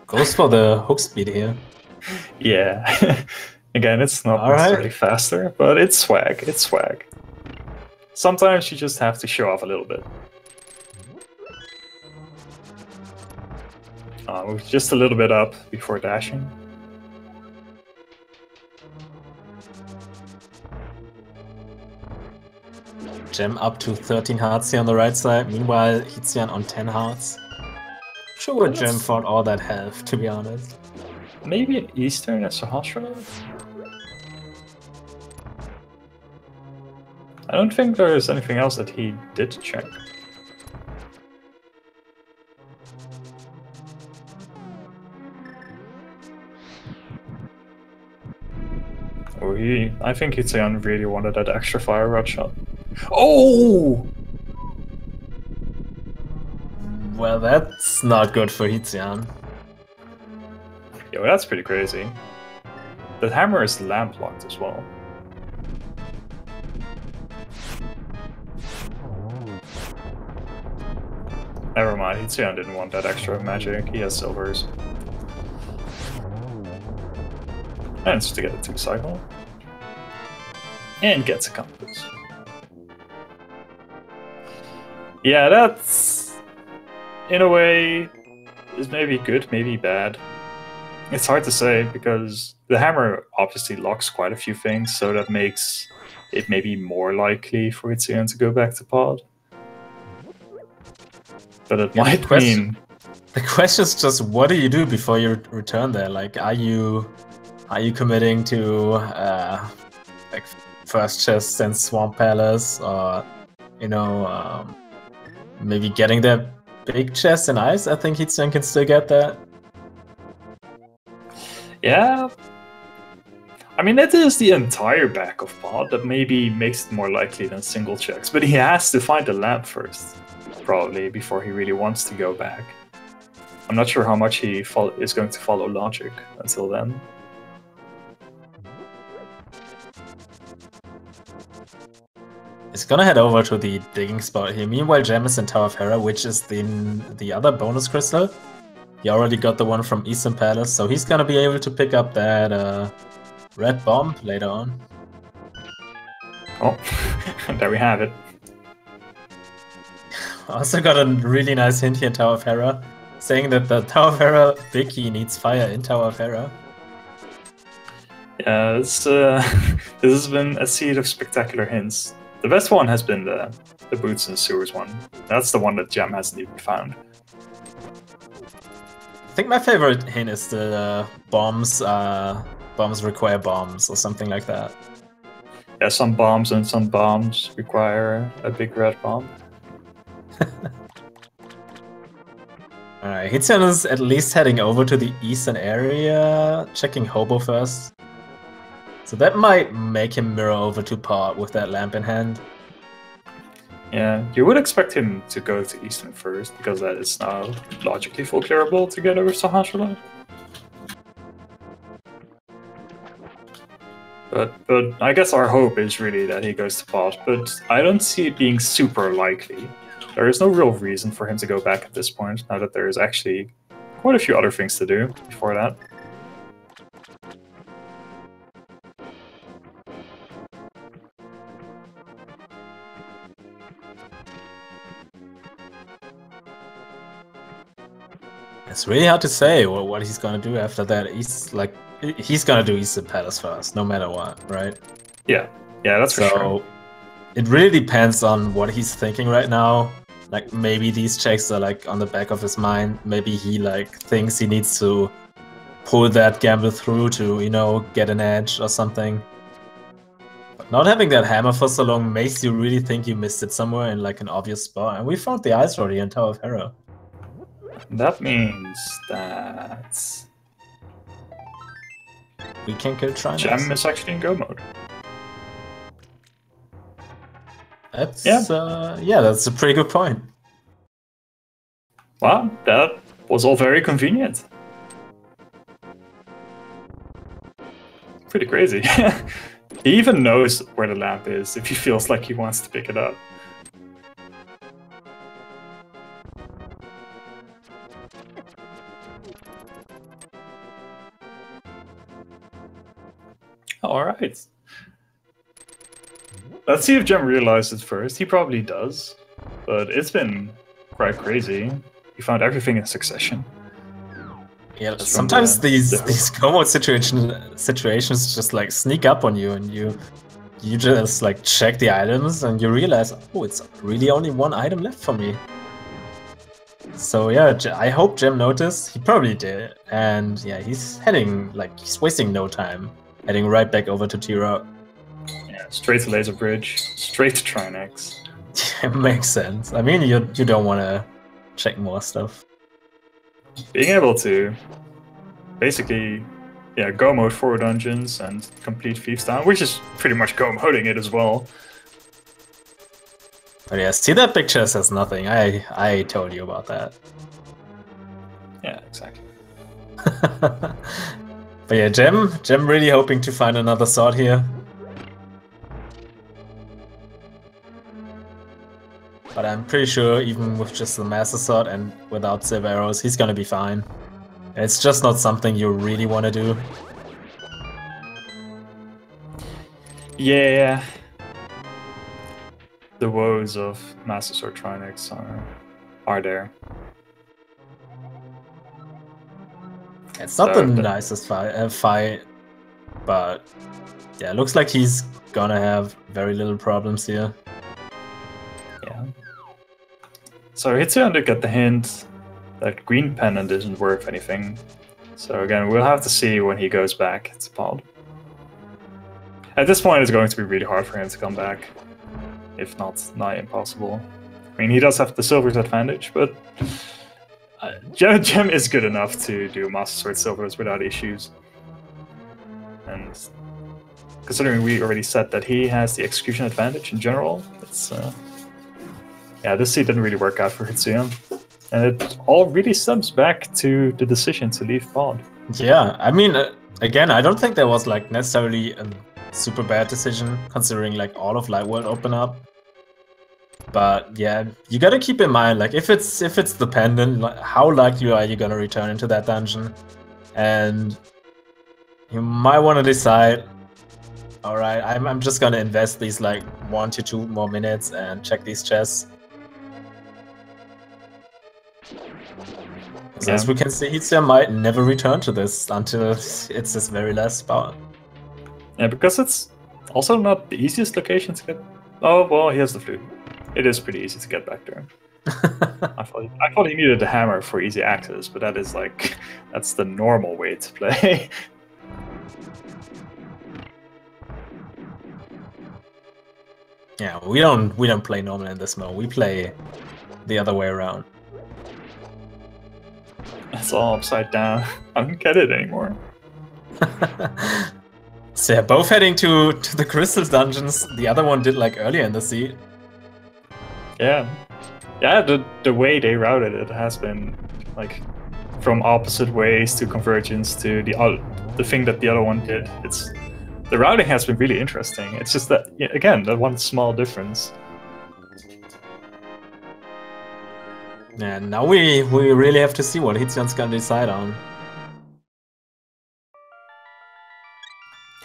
S2: Goes for the hook speed here.
S1: Yeah. Again, it's not necessarily faster, but it's swag. It's swag. Sometimes you just have to show off a little bit. Move just a little bit up before dashing.
S2: Gem up to 13 hearts here on the right side. Meanwhile, Hitsuyan on 10 hearts. Sure, Gem fought all that health, to be honest.
S1: Maybe an Eastern as Sahasra? I don't think there's anything else that he did check. Oh, I think Hitsuyan really wanted that extra fire rod shot. Oh!
S2: Well, that's not good for Hitsuyan.
S1: Yo, that's pretty crazy. The hammer is lamp locked as well. Never mind, Hitsuyan didn't want that extra magic. He has silvers. And just to get a 2 cycle. And gets a compass. Yeah, that's... in a way, is maybe good, maybe bad. It's hard to say, because the hammer obviously locks quite a few things, so that makes it maybe more likely for Hitsuyan to go back to pod. But it might mean...
S2: The question is just, what do you do before you return there? Like, are you committing to like first chest and Swamp Palace, or you know, maybe getting the big chest and ice? I think Hitsuyan can still get that.
S1: Yeah. I mean, that is the entire back of pod that maybe makes it more likely than single checks, but he has to find the lamp first, probably, before he really wants to go back. I'm not sure how much he is going to follow logic until then.
S2: He's gonna head over to the digging spot here. Meanwhile, Gem is in Tower of Hera, which is the other bonus crystal. He already got the one from Eastern Palace, so he's gonna be able to pick up that red bomb later on.
S1: Oh, there we have it.
S2: Also got a really nice hint here in Tower of Hera, saying that the Tower of Hera big key needs fire in Tower of Hera.
S1: Yeah, it's, this has been a seed of spectacular hints. The best one has been the Boots and Sewers one. That's the one that Gem hasn't even found.
S2: I think my favorite hint is the bombs. Bombs require bombs or something like that.
S1: Yeah, some bombs and some bombs require a big red bomb.
S2: Alright, Hitsuyan is at least heading over to the eastern area, checking Hobo first. So that might make him mirror over to Pod with that lamp in hand.
S1: Yeah, you would expect him to go to Eastern first, because that is now logically full clearable together with Sahasrara. But I guess our hope is really that he goes to Pod, but I don't see it being super likely. There is no real reason for him to go back at this point, now that there is actually quite a few other things to do before that.
S2: It's really hard to say what he's gonna do after that. He's gonna do Eastern Palace first, no matter what, right?
S1: Yeah, that's for sure.
S2: So it really depends on what he's thinking right now. Like maybe these checks are like on the back of his mind. Maybe he like thinks he needs to pull that gamble through to, you know, get an edge or something. But not having that hammer for so long makes you really think you missed it somewhere in like an obvious spot. And we found the Ice Rod here in Tower of Hera.
S1: That means that
S2: we can kill Trinex.
S1: Gem is actually in go mode.
S2: That's that's a pretty good point.
S1: Wow, that was all very convenient. Pretty crazy. He even knows where the lamp is if he feels like he wants to pick it up. Alright. Let's see if Gem realizes first. He probably does. But it's been quite crazy. He found everything in succession.
S2: Yeah, sometimes these go-mode situations just like sneak up on you, and you just like check the items and you realize, oh, it's really only one item left for me. So yeah, I hope Gem noticed. He probably did, and yeah, he's wasting no time, heading right back over to T-Route.
S1: Yeah, straight to Laser Bridge, straight to Trinex.
S2: It makes sense. I mean, you don't want to check more stuff.
S1: Being able to basically, go mode 4 dungeons and complete Thieves Town, which is pretty much go moding it as well.
S2: But yeah, see, that big chest has nothing. I told you about that.
S1: Yeah, exactly.
S2: But yeah, Gem really hoping to find another sword here. But I'm pretty sure even with just the Master Sword and without Silver Arrows, he's gonna be fine. It's just not something you really want to do.
S1: Yeah. The woes of Master Sword Trinex are there.
S2: It's not the nicest fight, but yeah, looks like he's gonna have very little problems here.
S1: Yeah. So Hitsuyan did get the hint that green pendant isn't worth anything. So again, we'll have to see when he goes back to Pod. At this point, it's going to be really hard for him to come back, if not nigh impossible. I mean, he does have the Silver's advantage, but Gem is good enough to do Master Sword Silvers without issues. And considering we already said that he has the execution advantage in general, it's yeah, this seed didn't really work out for Hitsuyan. And it all really stems back to the decision to leave Pod.
S2: Yeah, I mean, again, I don't think there was like necessarily a super bad decision, considering like all of Light World open up. But yeah, you gotta keep in mind, like if it's dependent, like, how likely are you gonna return into that dungeon? And you might want to decide, all right, I'm just gonna invest these like 1 to 2 more minutes and check these chests.
S1: Yeah.
S2: As we can see, Hitsuyan might never return to this until it's his very last spot.
S1: Yeah, because it's also not the easiest location to get. Oh well, he has the flute. It is pretty easy to get back there. I thought he needed the hammer for easy access, but that is like that's the normal way to play.
S2: Yeah, we don't play normal in this mode. We play the other way around.
S1: It's all upside down. I don't get it anymore.
S2: So yeah, both heading to the crystal dungeons. The other one did like earlier in the seed.
S1: Yeah. Yeah, the way they routed it has been like from opposite ways to convergence to the thing that the other one did. The routing has been really interesting. It's just that, yeah, again, that one small difference.
S2: And now we really have to see what Hitsuyan's gonna decide on.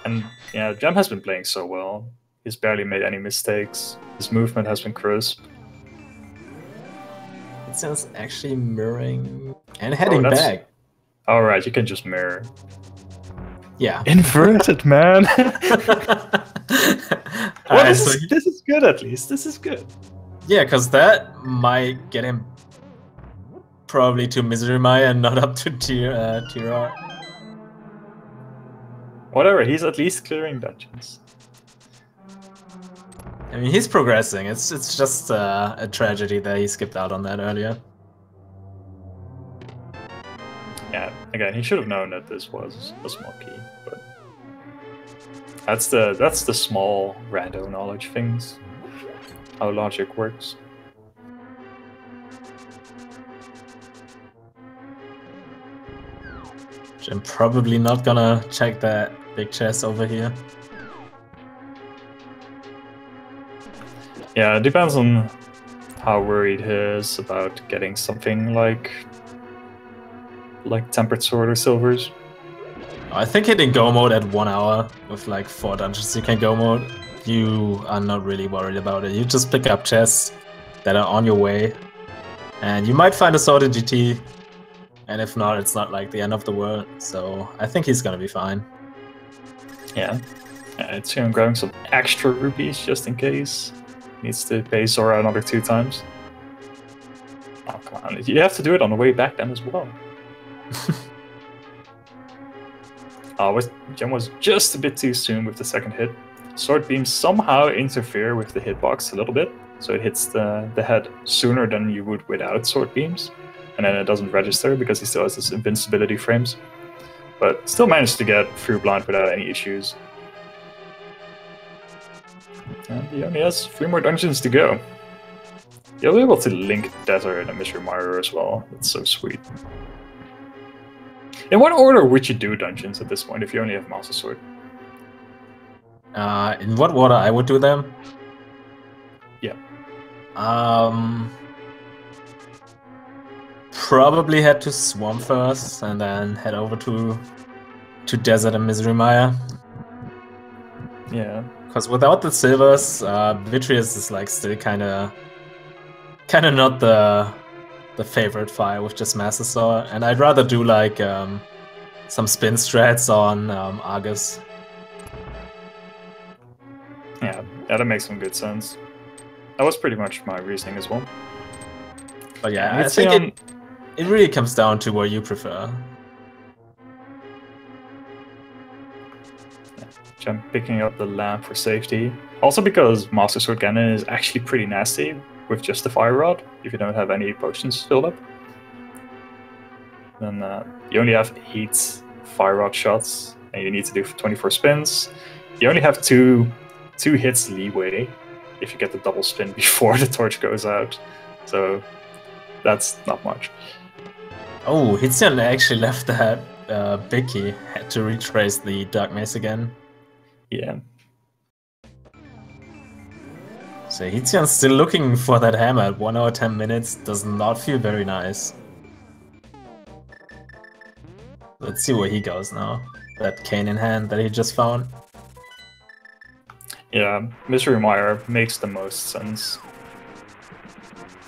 S1: And yeah, Gem has been playing so well. He's barely made any mistakes. His movement has been crisp.
S2: Hitsuyan's actually mirroring and heading back.
S1: Alright, you can just mirror.
S2: Yeah.
S1: Inverted, man! Well,
S2: Right,
S1: this is good at least. This is good.
S2: Yeah, because that might get him probably to Misery Maya and not up to Tier.
S1: Whatever, he's at least clearing dungeons.
S2: I mean, he's progressing. It's just a tragedy that he skipped out on that earlier.
S1: Yeah, again, he should have known that this was a small key, but that's the small rando knowledge things, how logic works.
S2: I'm probably not gonna check that big chest over here.
S1: Yeah, it depends on how worried he is about getting something like Tempered Sword or Silvers.
S2: I think hitting go mode at 1 hour with like 4 dungeons you can go mode, you are not really worried about it. You just pick up chests that are on your way, and you might find a sword in GT, and if not, it's not like the end of the world. So I think he's gonna be fine.
S1: Yeah, it's him grabbing some extra rupees just in case. Needs to pay Zora another 2 times. Oh, come on. You have to do it on the way back then as well. Gem was just a bit too soon with the second hit. Sword beams somehow interfere with the hitbox a little bit, so it hits the head sooner than you would without sword beams, and then it doesn't register because he still has his invincibility frames. But still managed to get through blind without any issues. And he only has 3 more dungeons to go. You'll be able to link Desert and Mystery Mario as well. That's so sweet. In what order would you do dungeons at this point if you only have Master Sword?
S2: In what order I would do them?
S1: Yeah.
S2: Probably head to Swamp first, and then head over to Desert and Misery Maya.
S1: Yeah.
S2: Because without the silvers, Vitreous is like still kind of not the favorite fire with just Master Sword, and I'd rather do like some spin strats on Argus.
S1: Yeah, that makes some good sense. That was pretty much my reasoning as well.
S2: But yeah, I think it really comes down to what you prefer.
S1: I'm picking up the lamp for safety. Also because Master Sword Ganon is actually pretty nasty with just the Fire Rod, if you don't have any potions filled up. Then you only have 8 Fire Rod shots, and you need to do 24 spins. You only have two hits leeway if you get the double spin before the torch goes out. So that's not much.
S2: Oh, Hitsuyan actually left that big key. Had to retrace the Dark Maze again.
S1: Yeah.
S2: So Hitsuyan's still looking for that hammer at 1 hour 10 minutes. Does not feel very nice. Let's see where he goes now. That cane in hand that he just found.
S1: Yeah, Mystery Mire makes the most sense.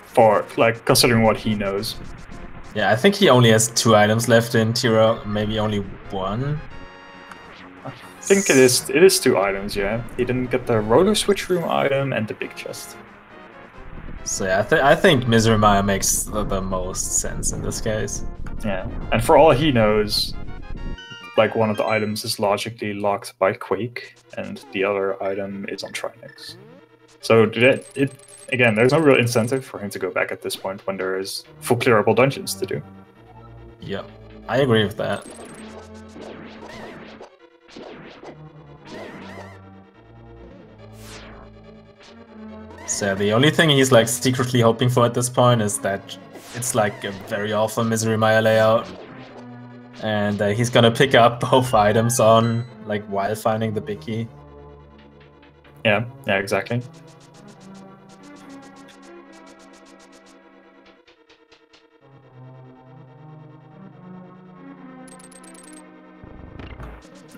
S1: For, like, considering what he knows.
S2: Yeah, I think he only has 2 items left in Tiro, maybe only 1.
S1: I I think it is 2 items, yeah. He didn't get the roller switch room item and the big chest.
S2: So yeah, I think Misery Mire makes the most sense in this case.
S1: Yeah, and for all he knows, like one of the items is logically locked by Quake, and the other item is on Trinex. So again, there's no real incentive for him to go back at this point when there is full clearable dungeons to do.
S2: Yep, I agree with that. So the only thing he's like secretly hoping for at this point is that it's like a very awful Misery Mire layout, and he's gonna pick up both items on like while finding the big key.
S1: Yeah, exactly.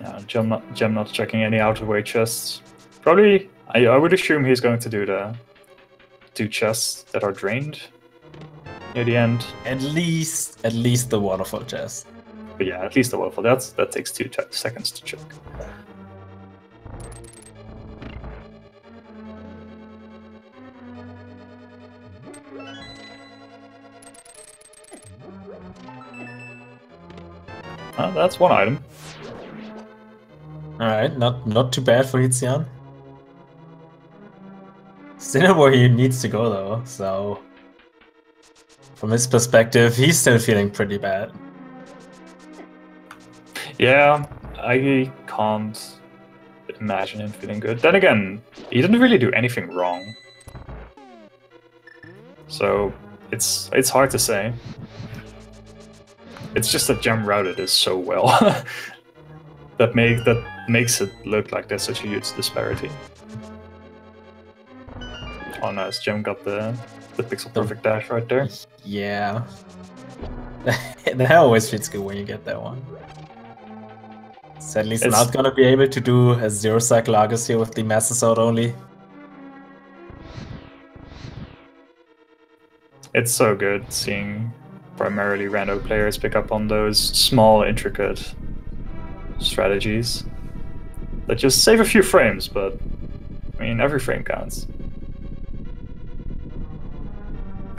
S1: Yeah, Gem not checking any out-of-way chests. Probably, I would assume he's going to do the 2 chests that are drained near the end.
S2: At least the waterfall chest.
S1: But yeah, at least the waterfall. That takes 2 seconds to check. That's 1 item.
S2: Alright, not too bad for Hitsuyan. Still where he needs to go though, so from his perspective, he's still feeling pretty bad.
S1: Yeah, I can't imagine him feeling good. Then again, he didn't really do anything wrong. So it's hard to say. It's just that Gem routed is so well that makes it look like there's such a huge disparity. Oh nice, Gem got the pixel perfect dash right there.
S2: Yeah. That always feels good when you get that one. Sadly, he's not gonna be able to do a 0 cycle Argus here with the Master Sword only.
S1: It's so good seeing primarily rando players pick up on those small, intricate strategies that just save a few frames, but I mean, every frame counts.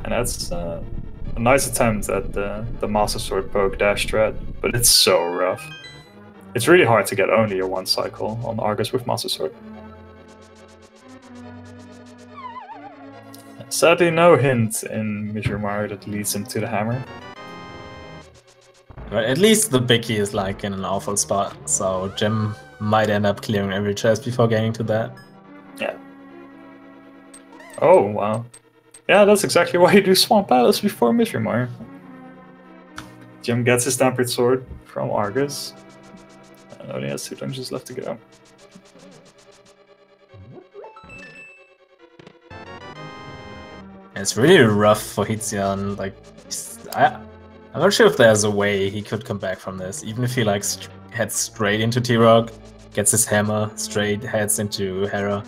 S1: And that's a nice attempt at the Master Sword poke dash threat, but it's so rough. It's really hard to get only a 1 cycle on Argus with Master Sword. Sadly, no hint in Misery Mire that leads him to the hammer.
S2: But at least the Biggie is like in an awful spot, so Gem might end up clearing every chest before getting to that.
S1: Yeah. Oh, wow. Yeah, that's exactly why you do Swamp Battles before Misery Mire. Gem gets his Tempered Sword from Argus, and only has 2 dungeons left to go.
S2: It's really rough for Hitsuyan. Like, I'm not sure if there's a way he could come back from this. Even if he like heads straight into T-Rock, gets his hammer, straight heads into Hera.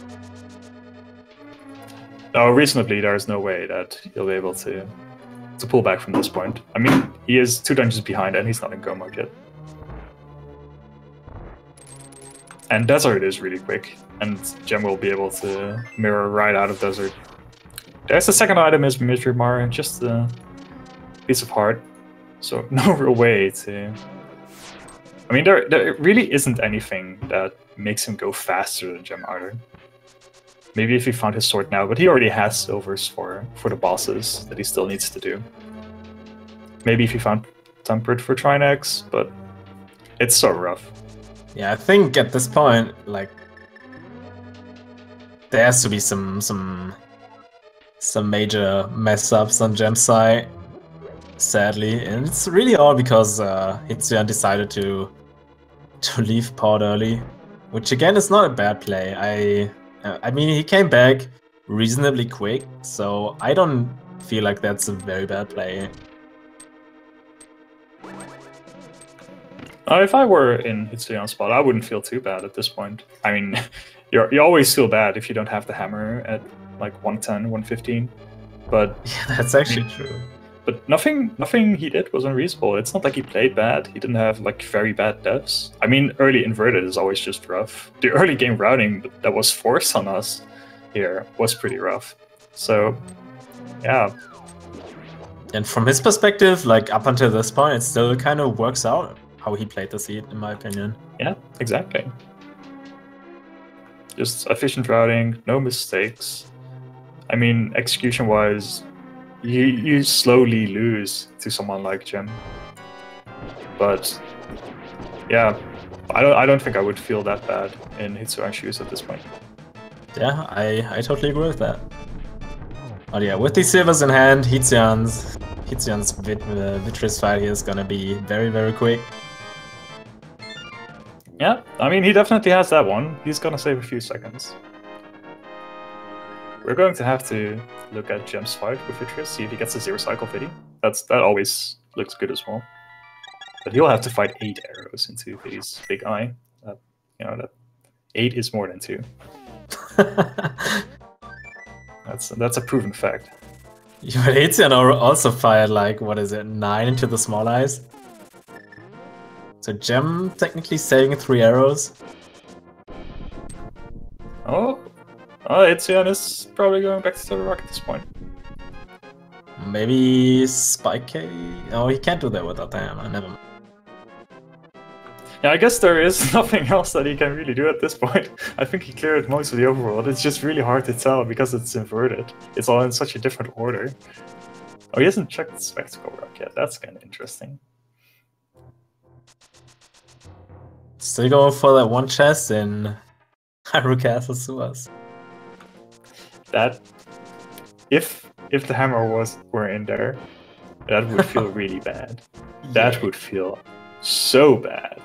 S1: No, reasonably, there's no way that he'll be able to pull back from this point. I mean, he is 2 dungeons behind, and he's not in go mode yet. And Desert is really quick, and Gem will be able to mirror right out of Desert. There's the second item is Misery Mire, just a piece of heart. So no real way to... I mean, there really isn't anything that makes him go faster than Gem either. Maybe if he found his sword now, but he already has silvers for the bosses that he still needs to do. Maybe if he found Tempered for Trinex, but it's so rough.
S2: Yeah, I think at this point, like, there has to be some major mess ups on Gem's side, sadly, and it's really all because Hitsuyan decided to leave Pod early, which again is not a bad play. I mean, he came back reasonably quick, so I don't feel like that's a very bad play.
S1: If I were in Hitsuyan's spot, I wouldn't feel too bad at this point. I mean, you always feel bad if you don't have the hammer at like 110, 115, but
S2: yeah, that's actually true.
S1: but nothing he did was unreasonable. It's not like he played bad. He didn't have like very bad devs. I mean, early inverted is always just rough. The early game routing that was forced on us here was pretty rough. So, yeah.
S2: And from his perspective, like up until this point, it still kind of works out how he played the seed, in my opinion.
S1: Yeah, exactly. Just efficient routing, no mistakes. I mean, execution-wise, you slowly lose to someone like Jim. But yeah, I don't think I would feel that bad in Hitsuyan's shoes at this point.
S2: Yeah, I totally agree with that. But yeah, with these silvers in hand, Hitsuyan's Vitris fight here is gonna be very, very quick.
S1: Yeah, I mean, he definitely has that one. He's gonna save a few seconds. We're going to have to look at Jem's fight with Vitris, see if he gets a 0 cycle Vidi. That always looks good as well. But he'll have to fight 8 arrows into Vidi's big eye. You know, that 8 is more than 2. That's a proven fact.
S2: Yeah, but Hitsuyan also fired like, what is it, 9 into the small eyes? So Gem technically saving 3 arrows.
S1: Oh, Hitsuyan is probably going back to the rock at this point.
S2: Maybe Spike K? Oh, he can't do that without the hammer, never mind.
S1: Yeah, I guess there is nothing else that he can really do at this point. I think he cleared most of the overworld. It's just really hard to tell because it's inverted. It's all in such a different order. Oh, he hasn't checked the Spectacle Rock yet. That's kind of interesting.
S2: Still going for that one chest in Hyrule Castle Suas.
S1: That, if the hammer were in there, that would feel really bad. That would feel so bad.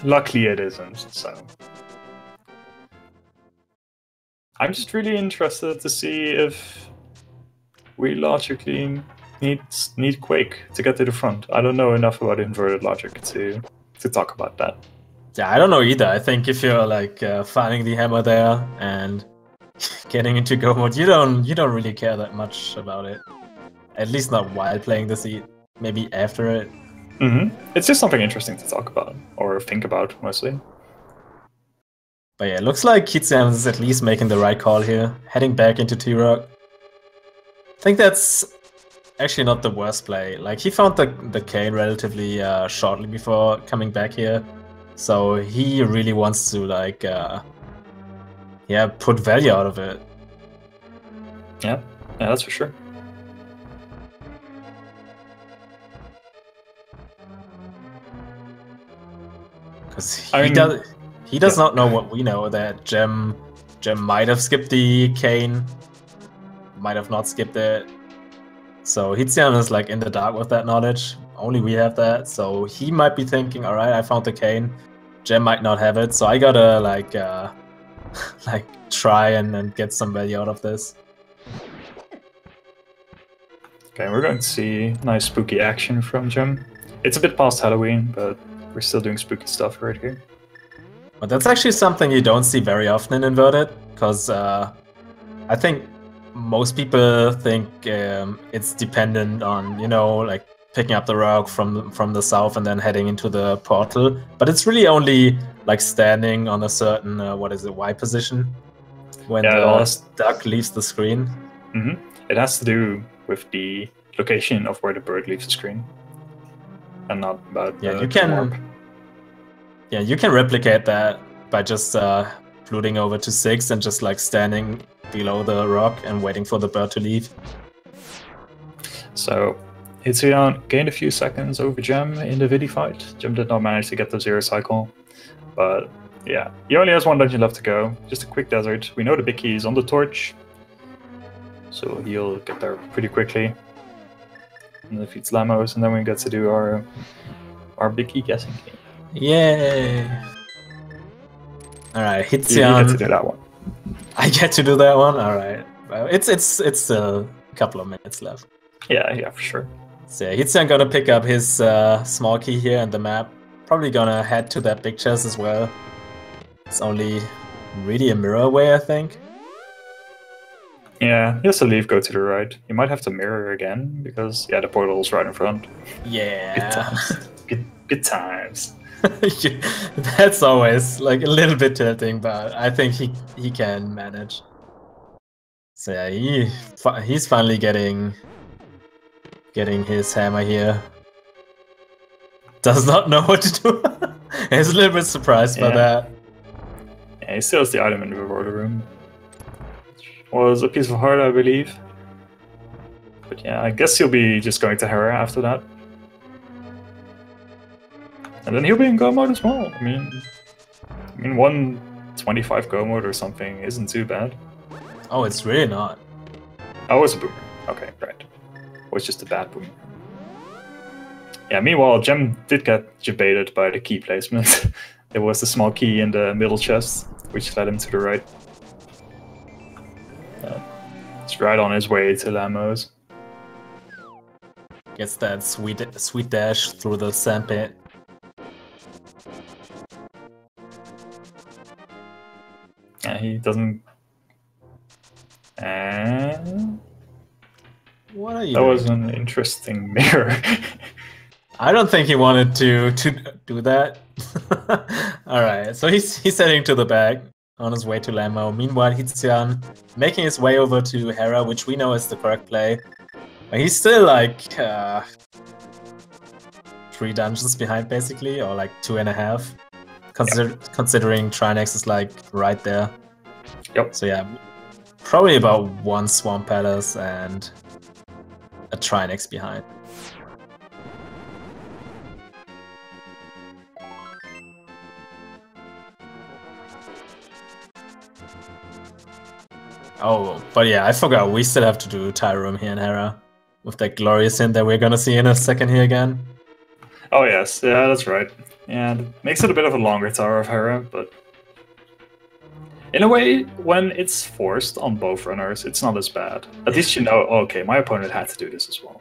S1: Luckily it isn't, so. I'm just really interested to see if we logically need Quake to get to the front. I don't know enough about inverted logic to talk about that.
S2: Yeah, I don't know either. I think if you're like finding the hammer there and getting into go mode, you don't really care that much about it. At least not while playing the seed. Maybe after it.
S1: It's just something interesting to talk about or think about mostly.
S2: But yeah, it looks like Hitsuyan is at least making the right call here, heading back into T-Rock. I think that's actually not the worst play. Like, he found the cane relatively shortly before coming back here. So he really wants to, like, yeah, put value out of it.
S1: Yeah, that's for sure.
S2: Because he does not know what we know, that Gem might have skipped the cane, might have not skipped it. So Hitsuyan is like in the dark with that knowledge. Only we have that. So he might be thinking, all right, I found the cane. Gem might not have it, so I gotta like like try and get some value out of this.
S1: Okay, we're going to see nice spooky action from Gem. It's a bit past Halloween, but we're still doing spooky stuff right here.
S2: But that's actually something you don't see very often in Inverted, because I think most people think it's dependent on, you know, like picking up the rock from the south and then heading into the portal. But it's really only like standing on a certain, what is it, Y position when the duck leaves the screen.
S1: It has to do with the location of where the bird leaves the screen, and not about the warp. Yeah, you can replicate that by just fluting over to 6 and just like standing below the rock and waiting for the bird to leave. So Hitsuyan gained a few seconds over Gem in the Vidi fight. Gem did not manage to get the 0 cycle, but yeah, he only has one dungeon left to go. Just a quick desert. We know the big key is on the torch, so he'll get there pretty quickly. And defeats Lamos, and then we get to do our big key guessing game.
S2: Yay! Alright, Hitsuyan.
S1: You get to do that one.
S2: I get to do that one? Alright. Well, it's still a couple of minutes left.
S1: Yeah, for sure.
S2: So yeah, Hitsuyan gonna pick up his small key here in the map. Probably gonna head to that big chest as well. It's only really a mirror away, I think.
S1: Yeah, he has to leave, go to the right. You might have to mirror again, because, yeah, the portal's right in front.
S2: Yeah.
S1: Good times. Good times.
S2: That's always like a little bit tilting, but I think he can manage. So yeah, he's finally getting his hammer here. Does not know what to do. He's a little bit surprised by that.
S1: Yeah, he still has the item in the rewarder room. Was a piece of heart, I believe. But yeah, I guess he'll be just going to Hera after that. And then he'll be in go mode as well. I mean 125 go mode or something isn't too bad.
S2: Oh, it's really not.
S1: Oh, it's a boomer. Okay, right. Or it's just a bad boomer. Yeah, meanwhile, Gem did get debated by the key placement. There was the small key in the middle chest, which led him to the right. It's right on his way to Lamos.
S2: Gets that sweet dash through the sandpit.
S1: Yeah, he doesn't.
S2: What are you?
S1: That was an interesting mirror.
S2: I don't think he wanted to do that. Alright, so he's heading to the back on his way to Lamo. Meanwhile, Hitsuyan making his way over to Hera, which we know is the correct play. But he's still like 3 dungeons behind basically, or like 2.5. Considering Trinex is like right there.
S1: Yep.
S2: So yeah, probably about 1 Swamp Palace and a Trinex behind. Oh, but yeah, I forgot we still have to do Tire Room here in Hera. With that glorious hint that we're gonna see in a second here again.
S1: Oh yes, yeah, that's right. Yeah, it makes it a bit of a longer Tower of Hera, but in a way, when it's forced on both runners, it's not as bad. At least you know, okay, my opponent had to do this as well.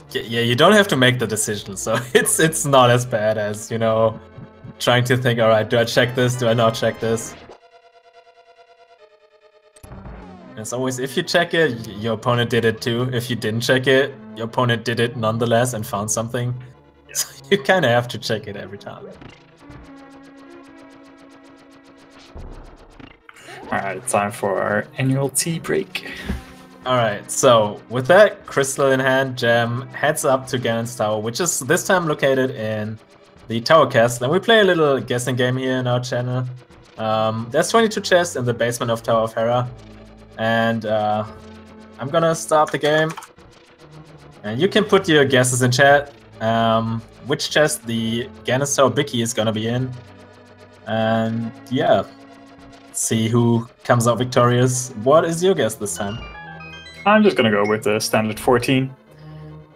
S2: Yeah, you don't have to make the decision, so it's not as bad as, you know, trying to think, alright, do I check this, do I not check this? As always, if you check it, your opponent did it too. If you didn't check it, your opponent did it nonetheless and found something. Yeah. So you kind of have to check it every time.
S1: Alright, time for our annual tea break.
S2: Alright, so with that crystal in hand, Gem heads up to Ganon's Tower, which is this time located in the Tower Castle. And we play a little guessing game here in our channel. There's 22 chests in the basement of Tower of Hera. And I'm gonna start the game. And you can put your guesses in chat. Which chest the Ganon's Tower Biggie is gonna be in. And yeah, see who comes out victorious. What is your guess this time?
S1: I'm just gonna go with the standard 14.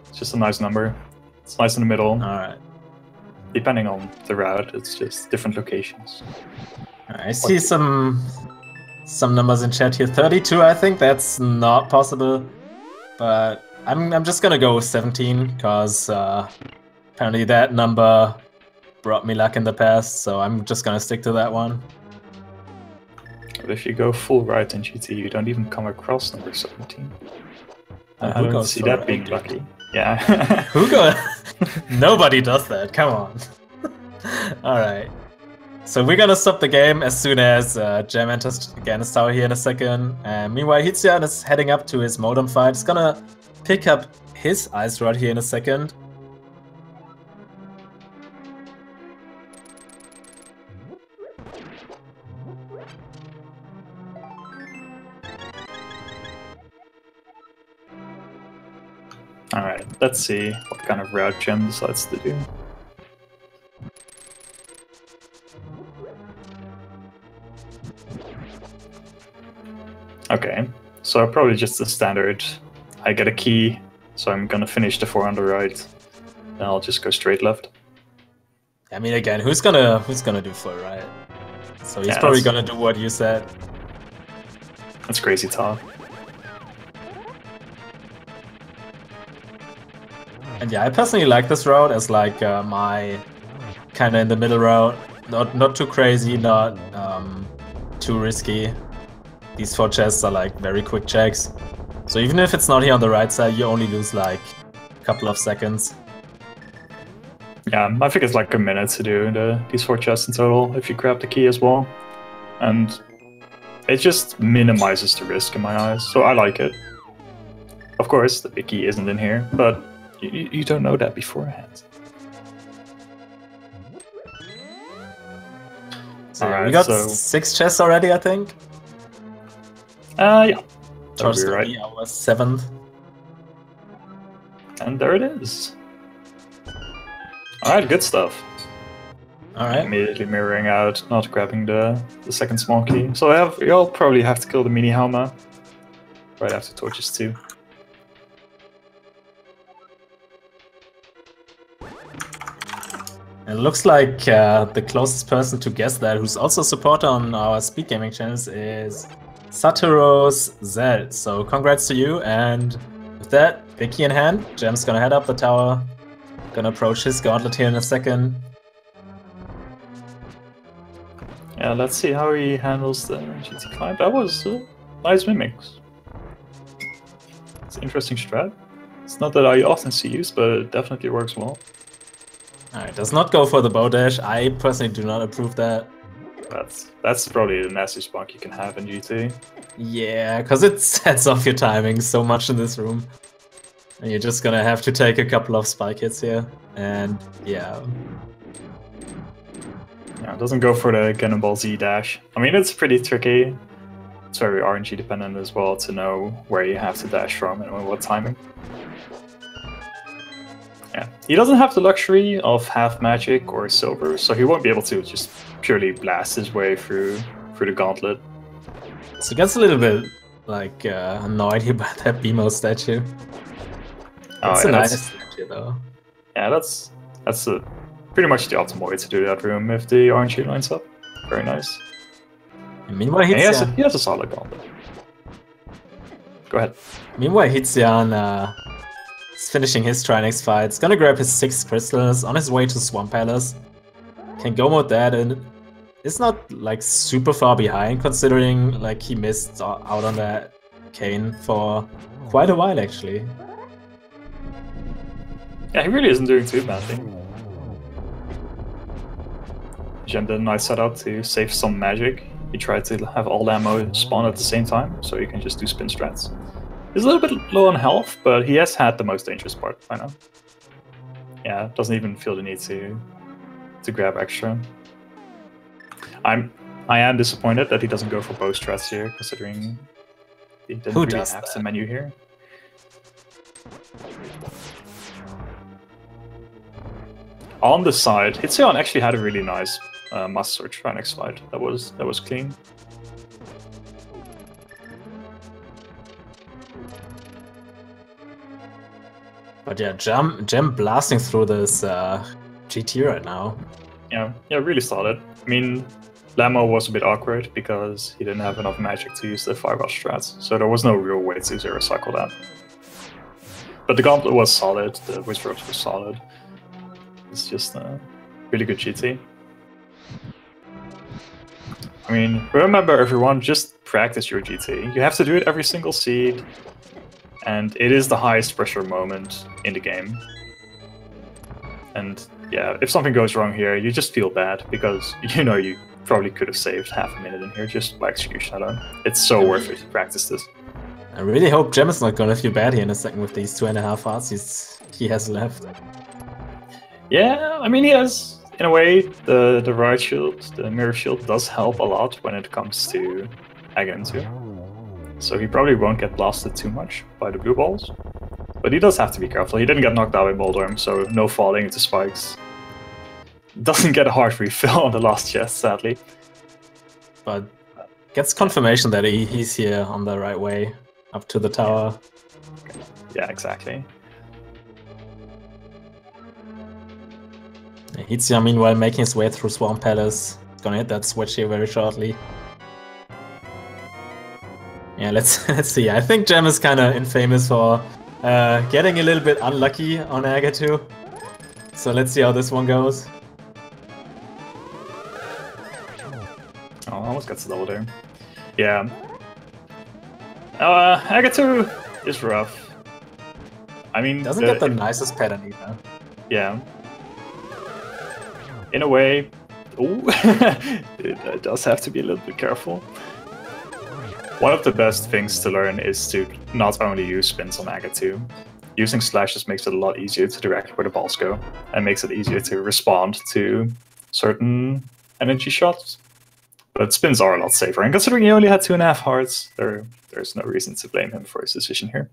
S1: It's just a nice number. It's nice in the middle.
S2: Alright.
S1: Depending on the route, it's just different locations.
S2: I see some numbers in chat here. 32, I think that's not possible. But I'm just gonna go with 17, because apparently that number brought me luck in the past, so I'm just gonna stick to that one.
S1: But if you go full right in GT, you don't even come across number 17. I don't see that being lucky. Yeah.
S2: Who goes? Nobody does that, come on. Alright. So we're gonna stop the game as soon as Gem enters Ganon's Tower here in a second. Meanwhile, Hitsuyan is heading up to his modem fight. He's gonna pick up his Ice Rod here in a second.
S1: Alright, let's see what kind of route Gem decides to do. Okay, so probably just the standard. I get a key, so I'm gonna finish the 4 on the right. Then I'll just go straight left.
S2: I mean, again, who's gonna do full right? So he's probably gonna do what you said.
S1: That's crazy talk.
S2: And yeah, I personally like this route as like my kind of in the middle route. Not too crazy, not too risky. these 4 chests are like very quick checks. So even if it's not here on the right side, you only lose like a couple of seconds.
S1: Yeah, I think it's like a minute to do these 4 chests in total if you grab the key as well. And it just minimizes the risk in my eyes, so I like it. Of course, the big key isn't in here, but you don't know that beforehand.
S2: So we got 6 chests already, I think.
S1: Yeah.
S2: Towards the
S1: right.
S2: our 7th.
S1: And there it is. Alright, good stuff.
S2: Alright.
S1: Immediately mirroring out, not grabbing the second small key. So you'll probably have to kill the mini Helma right after Torches 2.
S2: It looks like the closest person to guess that, who's also a supporter on our Speed Gaming channels, is Satoru's Zelda. So congrats to you, and with that, big key in hand, Gem's gonna head up the tower, gonna approach his gauntlet here in a second.
S1: Yeah, let's see how he handles the GT5. That was nice mimics. It's an interesting strat. It's not that I often see used, but it definitely works well.
S2: Alright, does not go for the bow dash. I personally do not approve that.
S1: That's probably the nastiest bunk you can have in GT.
S2: Yeah, because it sets off your timing so much in this room. And you're just gonna have to take a couple of spike hits here. And yeah.
S1: Yeah, it doesn't go for the Cannonball Z dash. I mean, it's pretty tricky. It's very RNG dependent as well to know where you have to dash from and what timing. Yeah, he doesn't have the luxury of half magic or silver, so he won't be able to just purely blast his way through the gauntlet.
S2: So he gets a little bit like annoyed about that BMO statue. It's a nice statue though.
S1: Yeah, that's pretty much the optimal way to do that room if the RNG lines up. Very nice.
S2: And meanwhile,
S1: he has a solid gauntlet. Go ahead.
S2: Meanwhile, Hitsuyan is finishing his Trinex fight. He's gonna grab his 6 crystals on his way to Swamp Palace. Can go mode that, and it's not like super far behind considering like he missed out on that cane for quite a while actually.
S1: Yeah, he really isn't doing too badly. Gem did a nice setup to save some magic. He tried to have all the ammo spawn at the same time, so you can just do spin strats. He's a little bit low on health, but he has had the most dangerous part by now. Yeah, doesn't even feel the need to grab extra. I am disappointed that he doesn't go for bow strats here, considering he didn't really have the menu here. On the side, Hitsuyan actually had a really nice Master Sword Trinex fight. That was clean.
S2: But yeah, Gem blasting through this GT right now.
S1: Yeah, really solid. I mean, Lamo was a bit awkward because he didn't have enough magic to use the 5-rush strats, so there was no real way to zero cycle that. But the gauntlet was solid, the wizards were solid. It's just a really good GT. I mean, remember everyone, just practice your GT. You have to do it every single seed, and it is the highest pressure moment in the game. And yeah, if something goes wrong here, you just feel bad, because you know you probably could have saved half a minute in here just by execution alone. It's so worth it to practice this.
S2: I really hope Gem is not gonna feel bad here in a second with these 2.5 hearts he has left.
S1: Yeah, I mean, he has, in a way, the riot shield, the mirror shield does help a lot when it comes to Aghanim 2. So he probably won't get blasted too much by the blue balls. But he does have to be careful. He didn't get knocked out by Boulder, so no falling into spikes. Doesn't get a hard refill on the last chest, sadly.
S2: But gets confirmation that he's here on the right way up to the tower.
S1: Yeah, exactly.
S2: Hitsuyan meanwhile making his way through Swamp Palace. Gonna hit that switch here very shortly. Yeah, let's see. I think Gem is kind of infamous for getting a little bit unlucky on Aga 2. So let's see how this one goes.
S1: Oh, almost got double there. Yeah, Agatu is rough. I mean,
S2: Doesn't get the nicest pattern either.
S1: Yeah. In a way, it does have to be a little bit careful. One of the best things to learn is to not only use spins on Agatu. Using slashes makes it a lot easier to direct where the balls go, and makes it easier to respond to certain energy shots. But spins are a lot safer, and considering he only had 2.5 hearts, there's no reason to blame him for his decision here.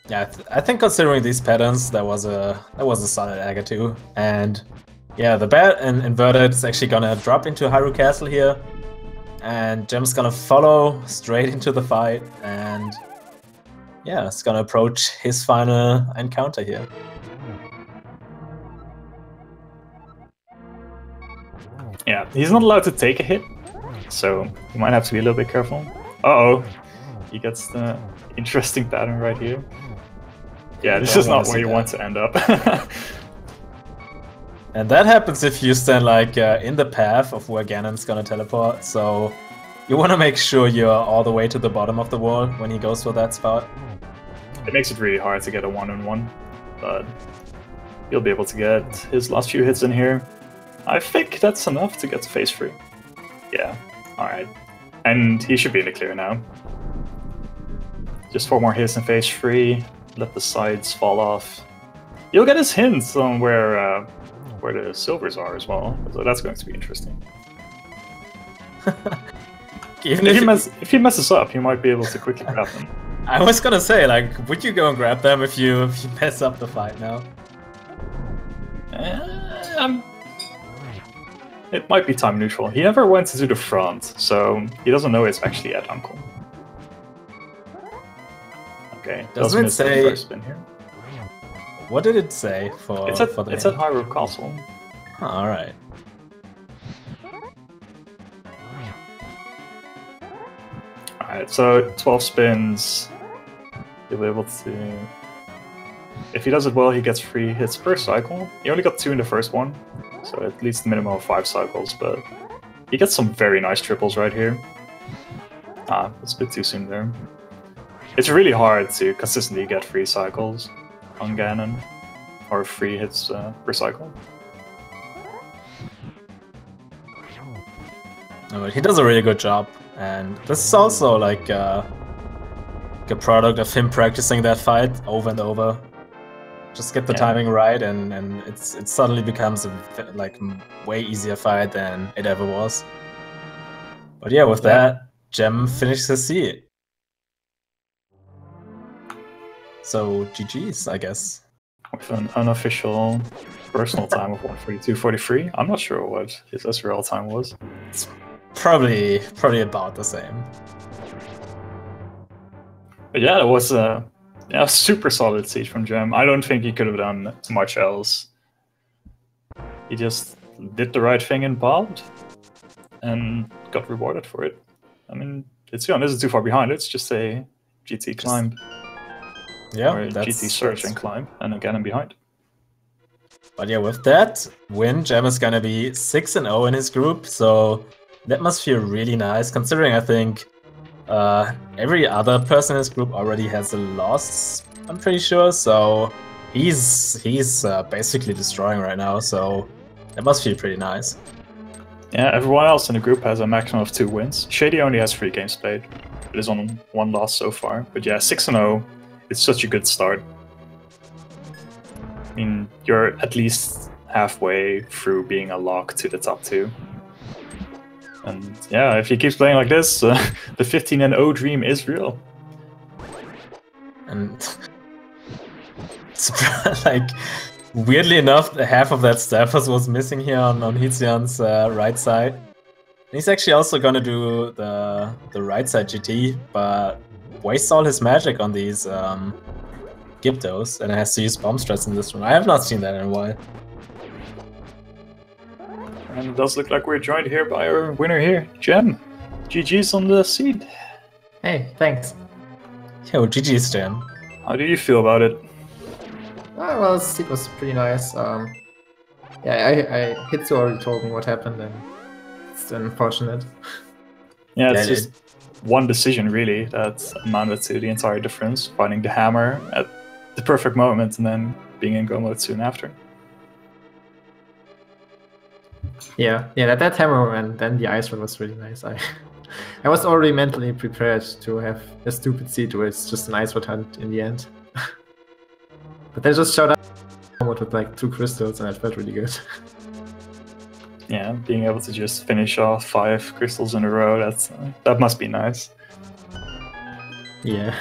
S2: Yeah, I think considering these patterns, that was a solid Agatu, and yeah, the bat and inverted is actually gonna drop into Hyrule Castle here, and Gem's gonna follow straight into the fight, and yeah, it's gonna approach his final encounter here.
S1: Yeah, he's not allowed to take a hit, so you might have to be a little bit careful. Uh-oh, he gets the interesting pattern right here. Yeah, this is not where you want to end up.
S2: And that happens if you stand like in the path of where Ganon's gonna teleport, so you want to make sure you're all the way to the bottom of the wall when he goes for that spot.
S1: It makes it really hard to get a 1-on-1, but he'll be able to get his last few hits in here. I think that's enough to get to phase 3. Yeah, alright. And he should be in the clear now. Just 4 more hits in phase 3, let the sides fall off. You'll get his hints on where the silvers are as well, so that's going to be interesting. If he messes up, you might be able to quickly grab them.
S2: I was gonna say, like, would you go and grab them if you mess up the fight now?
S1: It might be time neutral. He never went to the front, so he doesn't know it's actually at Uncle. Okay,
S2: doesn't it say
S1: the first spin here?
S2: What did it say for
S1: it's at
S2: the
S1: Hyrule Castle.
S2: Oh, alright.
S1: Alright, so 12 spins. He'll be able to... If he does it well, he gets 3 hits per cycle. He only got 2 in the first one, so at least a minimum of 5 cycles, but he gets some very nice triples right here. That's a bit too soon there. It's really hard to consistently get 3 cycles on Ganon, or 3 hits per cycle.
S2: No, but he does a really good job, and this is also like a product of him practicing that fight over and over. Just get the timing right, and it suddenly becomes a way easier fight than it ever was. But yeah, with that, Gem finishes his seed. So GG's, I guess.
S1: With an unofficial personal time of 1:42:43. I'm not sure what his SRL time was.
S2: It's probably about the same.
S1: But yeah, it was a super solid siege from Gem. I don't think he could have done much else. He just did the right thing and bobbed, and got rewarded for it. I mean, Hitsuyan isn't too far behind. It's just a GT climb.
S2: Yeah,
S1: or GT search and climb, and again I'm behind.
S2: But yeah, with that win, Gem is gonna be 6-0 in his group, so that must feel really nice, considering I think every other person in his group already has a loss, I'm pretty sure, so he's basically destroying right now, so that must feel pretty nice.
S1: Yeah, everyone else in the group has a maximum of 2 wins. Shady only has 3 games played, but is on 1 loss so far. But yeah, 6-0. It's such a good start. I mean, you're at least halfway through being a lock to the top 2. And yeah, if he keeps playing like this, the 15-0 dream is real.
S2: And like, weirdly enough, half of that staffers was missing here on Hitsuyan's right side. And he's actually also gonna do the right side GT, but wastes all his magic on these Gyptos, and has to use bomb strats in this one. I have not seen that in a while.
S1: And it does look like we're joined here by our winner here, Gem. GG's on the seed.
S3: Hey, thanks.
S2: Yo, GG's, Gem.
S1: How do you feel about it?
S3: Well, the seed was pretty nice. Yeah, Hitsu already told me what happened, and it's unfortunate.
S1: Yeah, it's just one decision really that amounted to the entire difference, finding the hammer at the perfect moment and then being in go mode soon after.
S3: Yeah, that hammer and then the ice run was really nice. I was already mentally prepared to have a stupid seed where it's just an ice rod hunt in the end. But they just showed up with like 2 crystals and it felt really good.
S1: Yeah, being able to just finish off 5 crystals in a row, that must be nice.
S3: Yeah.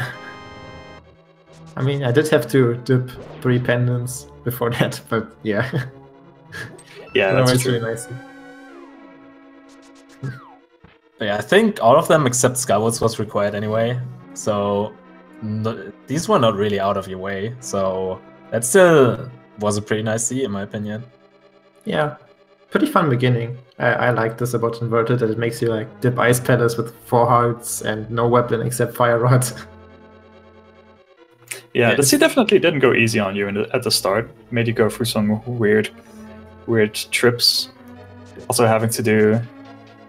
S3: I mean, I did have to dip 3 pendants before that, but yeah.
S1: Yeah, that's true.
S3: Really nice.
S2: But yeah, I think all of them except Skywoods was required anyway, so these were not really out of your way, so that still was a pretty nice seed in my opinion.
S3: Yeah, pretty fun beginning. I like this about Inverted, that it makes you like dip Ice Palace with 4 hearts and no weapon except Fire Rod.
S1: Yeah, the seed definitely didn't go easy on you at the start. It made you go through some weird trips. Also having to do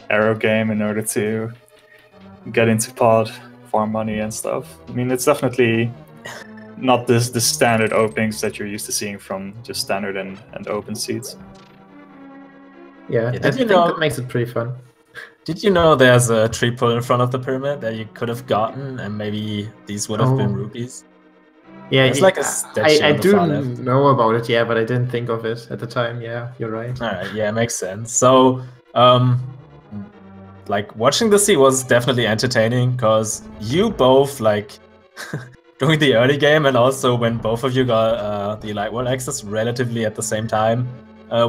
S1: arrow game in order to get into pod, farm money and stuff. I mean, it's definitely not the standard openings that you're used to seeing from just standard and open seeds.
S3: Yeah, I think that makes it pretty fun.
S2: Did you know there's a tree pull in front of the pyramid that you could have gotten, and maybe these would have been rupees?
S3: Yeah,
S2: it's like a statue
S3: I
S2: on the
S3: do
S2: far left.
S3: know about it, yeah, but I didn't think of it at the time. Yeah, you're right.
S2: Alright, yeah, makes sense. So, like, watching the sea was definitely entertaining, because you both, like, during the early game, and also when both of you got the Light World access relatively at the same time,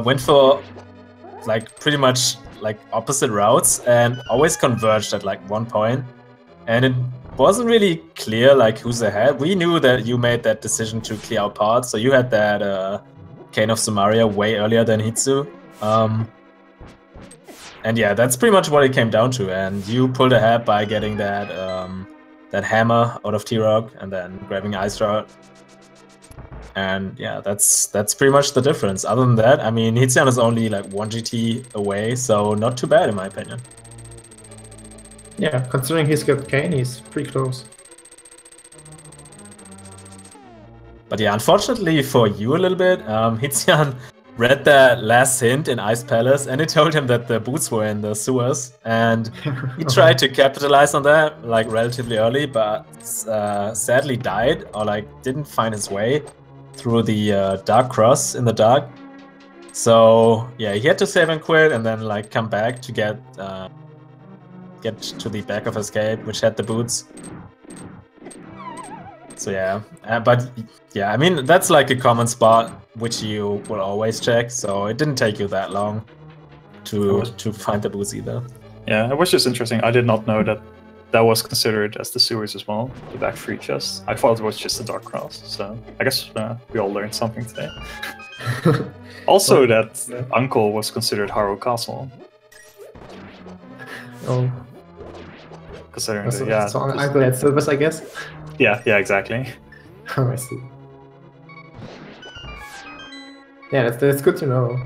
S2: went for, like, pretty much, like, opposite routes, and always converged at, like, one point. And it wasn't really clear, like, who's ahead. We knew that you made that decision to clear out parts, so you had that Cane of Sumaria way earlier than Hitsu. And yeah, that's pretty much what it came down to, and you pulled ahead by getting that that hammer out of T-Rock and then grabbing Ice Rod. And yeah, that's pretty much the difference. Other than that, I mean, Hitsuyan is only like 1 GT away, so not too bad in my opinion.
S3: Yeah, considering he's got Cane, he's pretty close.
S2: But yeah, unfortunately for you a little bit, Hitsuyan read that last hint in Ice Palace, and it told him that the boots were in the sewers, and he tried to capitalize on that like relatively early, but sadly died, or like didn't find his way through the dark cross in the dark. So yeah, he had to save and quit, and then like come back to get to the back of his cave, which had the boots. So yeah, but yeah, I mean, that's like a common spot which you will always check, so it didn't take you that long to find the boots either.
S1: Yeah, it was just interesting. I did not know that that was considered as the sewers as well, the back 3 chests. I thought it was just a dark cross, so I guess we all learned something today. Also, that Uncle was considered Harrow Castle.
S3: Oh.
S1: Considering
S3: so,
S1: yeah.
S3: So Uncle had silvers, I guess?
S1: Yeah, exactly.
S3: Oh, I see. Yeah, that's good to know.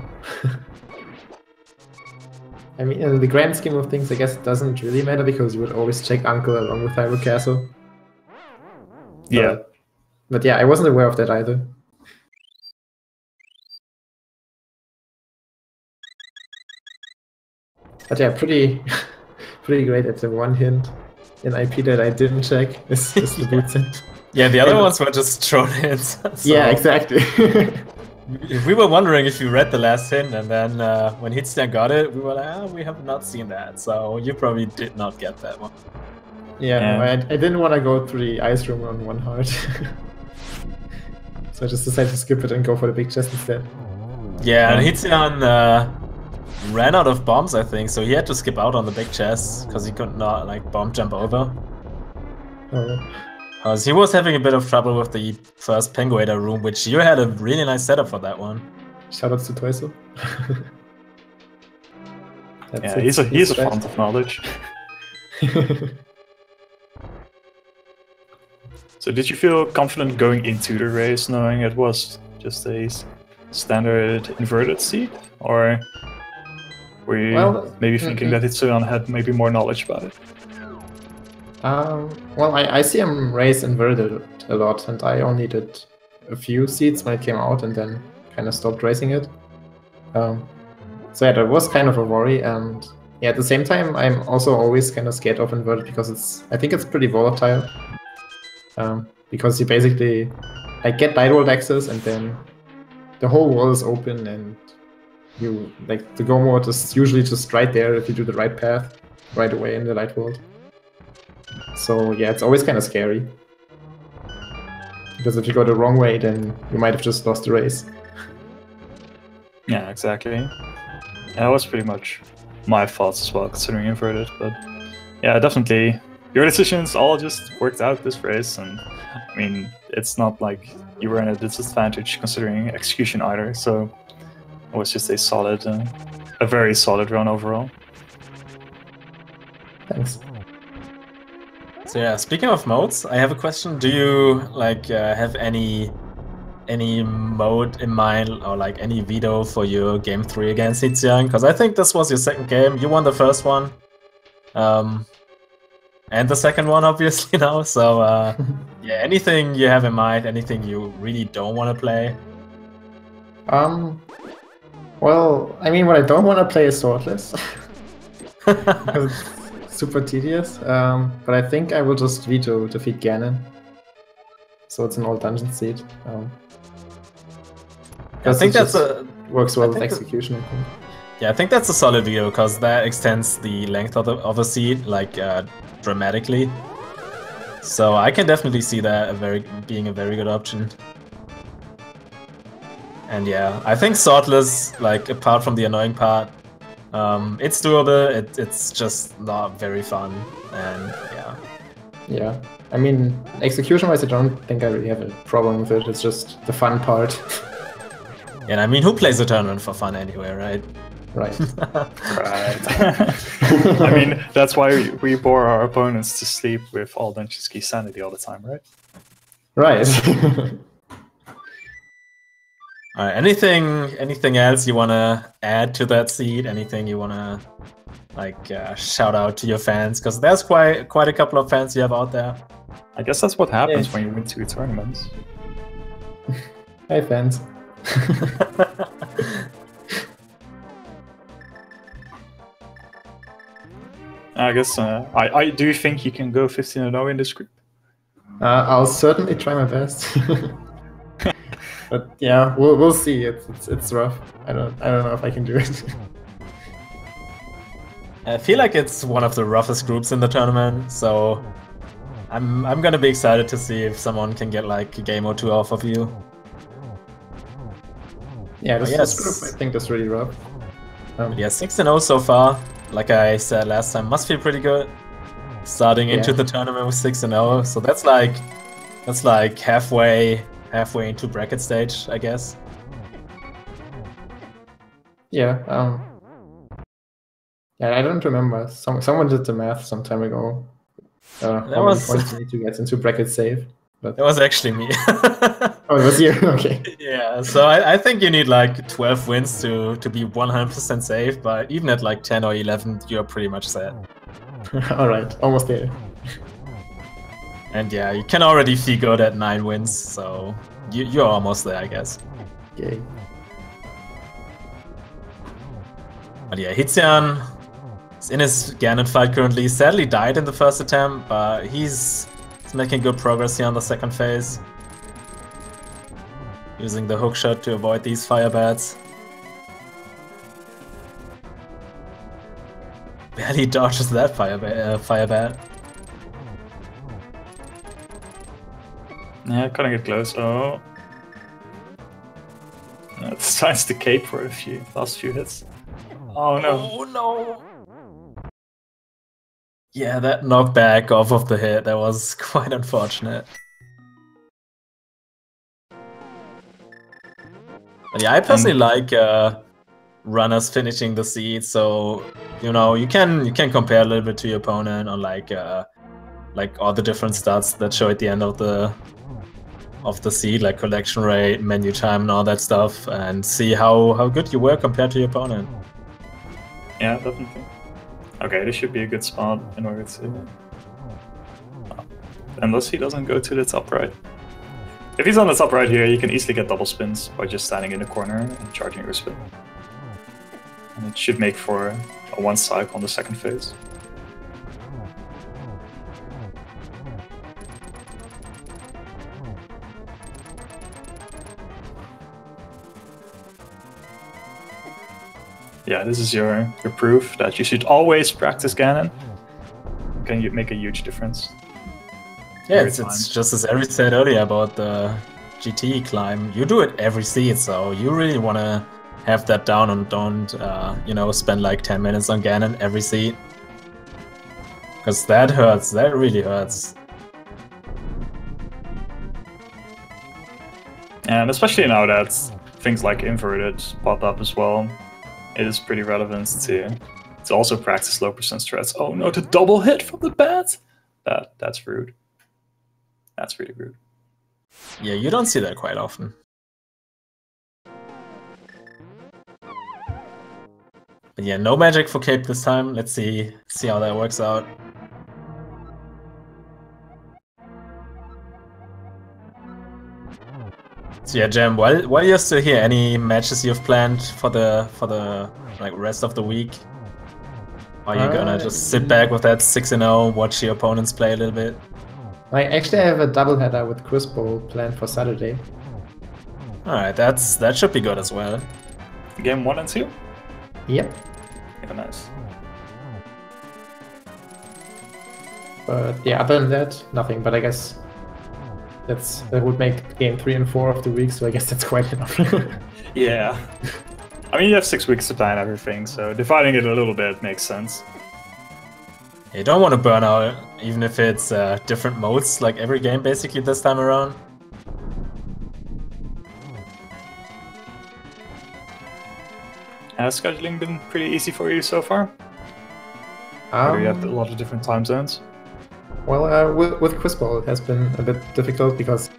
S3: I mean, in the grand scheme of things, I guess it doesn't really matter, because you would always check Uncle along with Hyrule Castle.
S1: Yeah.
S3: But yeah, I wasn't aware of that either. But yeah, pretty great at the one hint in IP that I didn't check is the boots hint.
S2: Yeah, the other ones were just thrown in. So
S3: yeah, exactly.
S2: We were wondering if you read the last hint, and then when Hitsuyan got it, we were like, we have not seen that, so you probably did not get that one.
S3: Yeah, no, I didn't want to go through the ice room on one heart. So I just decided to skip it and go for the big chest instead.
S2: Yeah, and Hitsuyan ran out of bombs, I think, so he had to skip out on the big chest, because he could not like bomb jump over.
S3: Oh.
S2: Because he was having a bit of trouble with the first Penguator room, which you had a really nice setup for that one.
S3: Shoutouts to Toiso.
S1: Yeah, he's a font of knowledge. So did you feel confident going into the race knowing it was just a standard inverted seed? Or were you maybe thinking that Hitsuyan had maybe more knowledge about it?
S3: Well, I see him race inverted a lot, and I only did a few seeds when it came out, and then kind of stopped racing it. So yeah, that was kind of a worry, and yeah, at the same time, I'm also always kind of scared of inverted because I think it's pretty volatile. Because you basically get light world access, and then the whole wall is open, and you the go mode is usually just right there if you do the right path right away in the light world. So yeah, it's always kind of scary. Because if you go the wrong way, then you might have just lost the race.
S1: Yeah, exactly. And that was pretty much my fault as well, considering inverted. But yeah, definitely, your decisions all just worked out this race. And I mean, it's not like you were in a disadvantage considering execution either. So it was just a very solid run overall.
S3: Thanks.
S2: So yeah, speaking of modes, I have a question. Do you have any mode in mind, or any veto for your game 3 against Hitsuyan? Because I think this was your second game. You won the first one, and the second one obviously now. So yeah, anything you have in mind? Anything you really don't want to play?
S3: Well, I mean, what I don't want to play is Swordless. Super tedious, but I think I will just veto defeat Ganon. So it's an all dungeon seed.
S2: I think that's
S3: works well with execution. I think.
S2: Yeah, I think that's a solid veto because that extends the length of a seed dramatically. So I can definitely see that being a very good option. And yeah, I think Swordless, apart from the annoying part, it's doable. It's just not very fun, and yeah.
S3: Yeah, I mean, execution-wise, I don't think I really have a problem with it. It's just the fun part.
S2: And I mean, who plays a tournament for fun anyway, right?
S3: Right.
S1: Right. I mean, that's why we bore our opponents to sleep with all Dungeonski sanity all the time, right?
S3: Right.
S2: All right. Anything else you want to add to that seed? Anything you want to shout out to your fans? Because there's quite a couple of fans you have out there.
S1: I guess that's what happens when you win 2 tournaments.
S3: Hi, fans.
S1: I guess I do think you can go 15-0 in this group.
S3: I'll certainly try my best. But yeah, we'll see. It's rough. I don't know if I can do it.
S2: I feel like it's one of the roughest groups in the tournament, so I'm gonna be excited to see if someone can get a game or two off of you.
S3: Yeah, this group I think that's really rough.
S2: Yeah, 6-0 so far. Like I said last time, must feel pretty good. Starting into the tournament with 6-0, so that's halfway into bracket stage, I guess.
S3: Yeah. Yeah, I don't remember. Someone did the math some time ago. How many points you need to get into bracket save? But...
S2: It was actually me.
S3: Oh, it was you? Okay.
S2: Yeah, so I think you need 12 wins to be 100% safe, but even at 10 or 11, you're pretty much set.
S3: Alright, almost there.
S2: And yeah, you can already feel good at 9 wins, so you're almost there, I guess.
S3: Okay.
S2: But yeah, Hitsuyan is in his Ganon fight currently. Sadly died in the first attempt, but he's making good progress here on the second phase. Using the hookshot to avoid these fire bats. Barely dodges that fire bat.
S1: Yeah, couldn't get close. Oh. It's tries to cape for last few hits. Oh no.
S2: Oh no. Yeah, that knockback off of the hit, that was quite unfortunate. But yeah, I personally like runners finishing the seed, so you can compare a little bit to your opponent on all the different stats that show at the end of the seed, like collection rate, menu time, and all that stuff, and see how good you were compared to your opponent.
S1: Yeah, definitely. Okay, this should be a good spot in order to unless he doesn't go to the top right. If he's on the top right here, you can easily get double spins by just standing in the corner and charging your spin. And it should make for a one cycle on the second phase. Yeah, this is your proof that you should always practice Ganon. Can you make a huge difference?
S2: Yeah, it's just as Eric said earlier about the GT climb. You do it every seed, so you really want to have that down and don't, you know, spend like 10 minutes on Ganon every seed. Because that hurts, that really hurts.
S1: And especially now that things like inverted pop up as well, it is pretty relevant to also practice low percent strats. Oh no, the double hit from the bat! That's rude. That's really rude.
S2: Yeah, you don't see that quite often. But yeah, no magic for Cape this time. Let's see how that works out. So yeah, Jam, while you're still here, any matches you've planned for the like rest of the week? Or are you gonna just sit back with that 6-0, watch your opponents play a little bit?
S3: I actually have a doubleheader with Chris Bowl planned for Saturday.
S2: Alright, that should be good as well.
S1: Game 1 and 2?
S3: Yep.
S1: Yeah, nice.
S3: But yeah, other than that, nothing. But I guess that would make game 3 and 4 of the week, so I guess that's quite enough.
S1: Yeah. I mean, you have 6 weeks to plan everything, so dividing it a little bit makes sense.
S2: You don't want to burn out, even if it's different modes, like every game basically this time around.
S1: Has scheduling been pretty easy for you so far? Or you have a lot of different time zones?
S3: Well, with Chris Bowl it has been a bit difficult because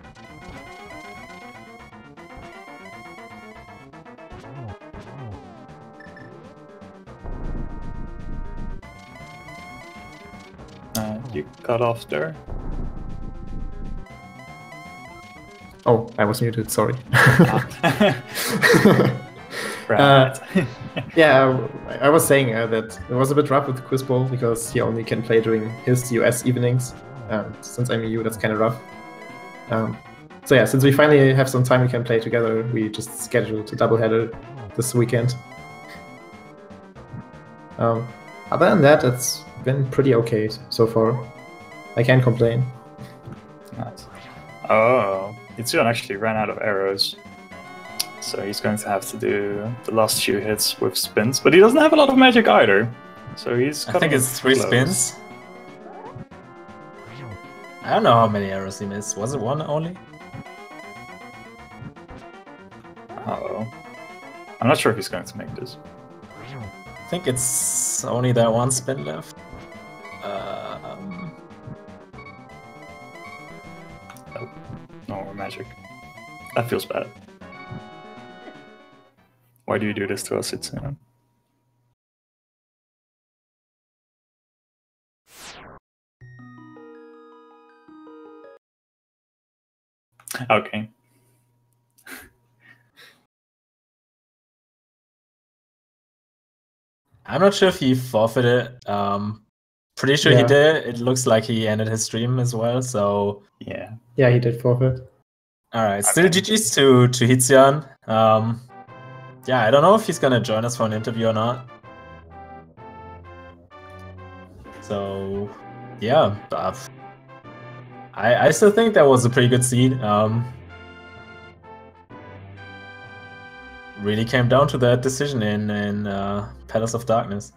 S1: you cut off there.
S3: Oh, I was muted, sorry.
S1: Right.
S3: Yeah, I was saying that it was a bit rough with Chris Bowl because he only can play during his US evenings. Since I'm EU, that's kind of rough. So yeah, since we finally have some time we can play together, we just scheduled a doubleheader this weekend. Other than that, it's been pretty okay so far. I can't complain.
S1: Nice. Oh, Hitsuyan actually ran out of arrows. So he's going to have to do the last few hits with spins, but he doesn't have a lot of magic either. So he's
S2: I think it's 3 spins. I don't know how many arrows he missed. Was it 1 only?
S1: Uh-oh. I'm not sure if he's going to make this.
S2: I think it's only that 1 spin left.
S1: Oh, no more magic. That feels bad. Why do you do this to us, Hitsuyan? Okay.
S2: I'm not sure if he forfeited. Pretty sure he did. It looks like he ended his stream as well, so...
S1: Yeah.
S3: Yeah, he did forfeit.
S2: Alright, still GG's to Hitsuyan. Yeah, I don't know if he's gonna join us for an interview or not. So, yeah. I still think that was a pretty good seed. Really came down to that decision in Palace of Darkness.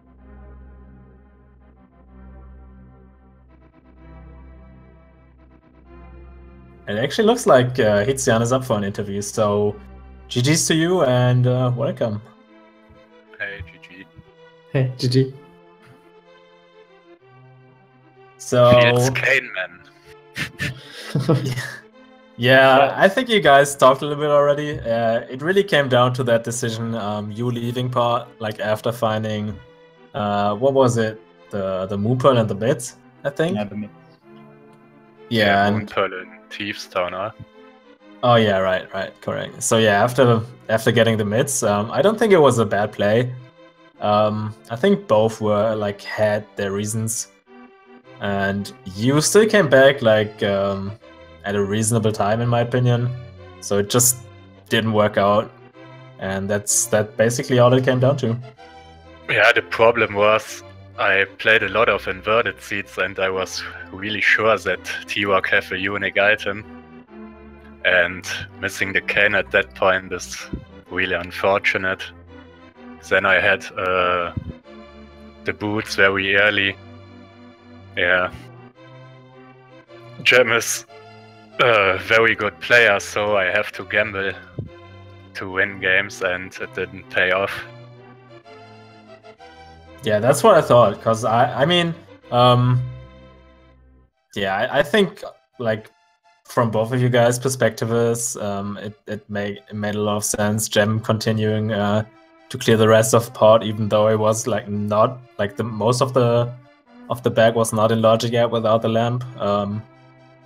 S2: It actually looks like Hitsuyan is up for an interview, so GG's to you and welcome.
S4: Hey, GG.
S3: Hey, GG.
S2: So...
S4: It's Kane, man.
S2: Yeah, I think you guys talked a little bit already. It really came down to that decision, you leaving part, like after finding, what was it? The Moon Pearl and the Bits, I think?
S1: Yeah, the
S2: Yeah,
S4: Moon
S2: and
S4: Pearl in Thieves Town, huh?
S2: oh yeah, right, correct. So yeah, after getting the mids, I don't think it was a bad play. I think both were like had their reasons, and you still came back like at a reasonable time in my opinion. So it just didn't work out, and that's basically all it came down to.
S4: Yeah, the problem was I played a lot of inverted seeds and I was really sure that T-Rock have a unique item. And missing the cane at that point is really unfortunate. Then I had the boots very early. Yeah. Gem is a very good player, so I have to gamble to win games, and it didn't pay off.
S2: Yeah, that's what I thought. Because I mean, yeah, I think like from both of you guys' perspectives, it made a lot of sense. Gem continuing to clear the rest of pot, even though it was like not like the most of the bag was not in logic yet without the lamp.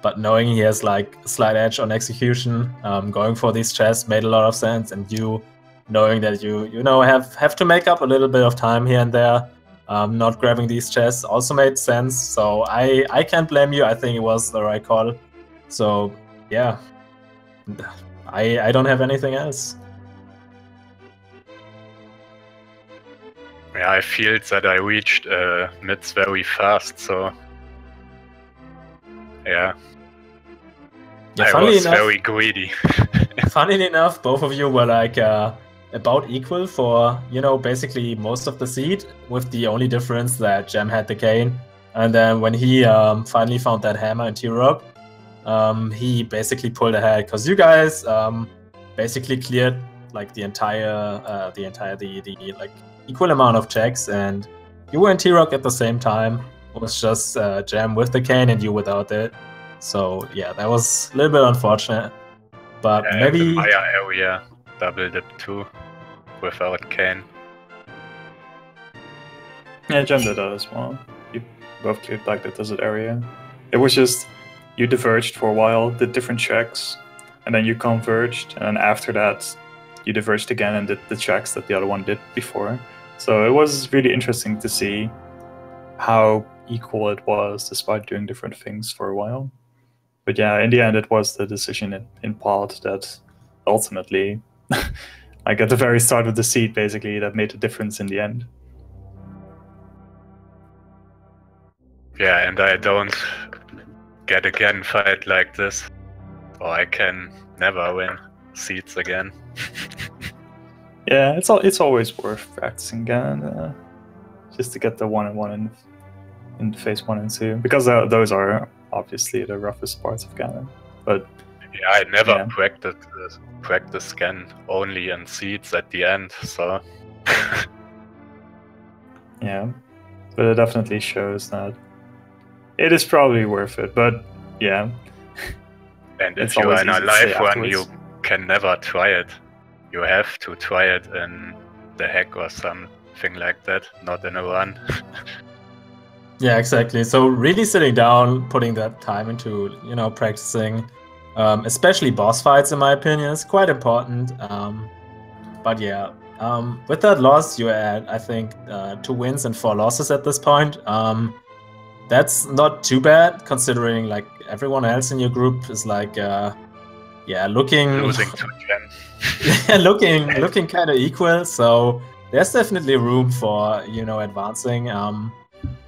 S2: But knowing he has like slight edge on execution, going for these chests made a lot of sense, and you knowing that you know have to make up a little bit of time here and there, not grabbing these chests also made sense. So I can't blame you. I think it was the right call. So yeah, I don't have anything else.
S4: Yeah, I feel that I reached mids very fast, so yeah. I was very greedy.
S2: Funnily enough, both of you were like about equal for, you know, basically most of the seed, with the only difference that Gem had the cane. And then when he finally found that hammer in T-Rock, he basically pulled ahead, because you guys basically cleared like the like equal amount of checks, and you were in T-Rock at the same time. It was just Gem with the cane and you without it. So yeah, that was a little bit unfortunate, but
S4: yeah,
S2: maybe
S4: the Maya area double dip too without cane.
S1: Yeah, Gem did that as well. You both cleared back the desert area. It was just you diverged for a while, did different checks, and then you converged, and then after that you diverged again and did the checks that the other one did before. So it was really interesting to see how equal it was despite doing different things for a while. But yeah, in the end, it was the decision in part that ultimately, like at the very start of the seed, basically, that made a difference in the end.
S4: Yeah, and I don't get again fight like this, or I can never win seeds again.
S1: Yeah, it's always worth practicing again, just to get the 1-on-1 in phase 1 and 2, because those are obviously the roughest parts of Ganon. But
S4: yeah, I never practice scan only in seeds at the end, so
S1: yeah, but it definitely shows that it is probably worth it. But yeah,
S4: and if you are in a live one, you can never try it. You have to try it in the hack or something like that, not in a run.
S2: yeah, exactly. So really sitting down, putting that time into, you know, practicing, especially boss fights, in my opinion, is quite important. But yeah, with that loss, you're at, I think, 2 wins and 4 losses at this point. That's not too bad, considering like everyone else in your group is like, yeah, looking
S4: losing to Gem.
S2: yeah, looking kind of equal. So there's definitely room for, you know, advancing.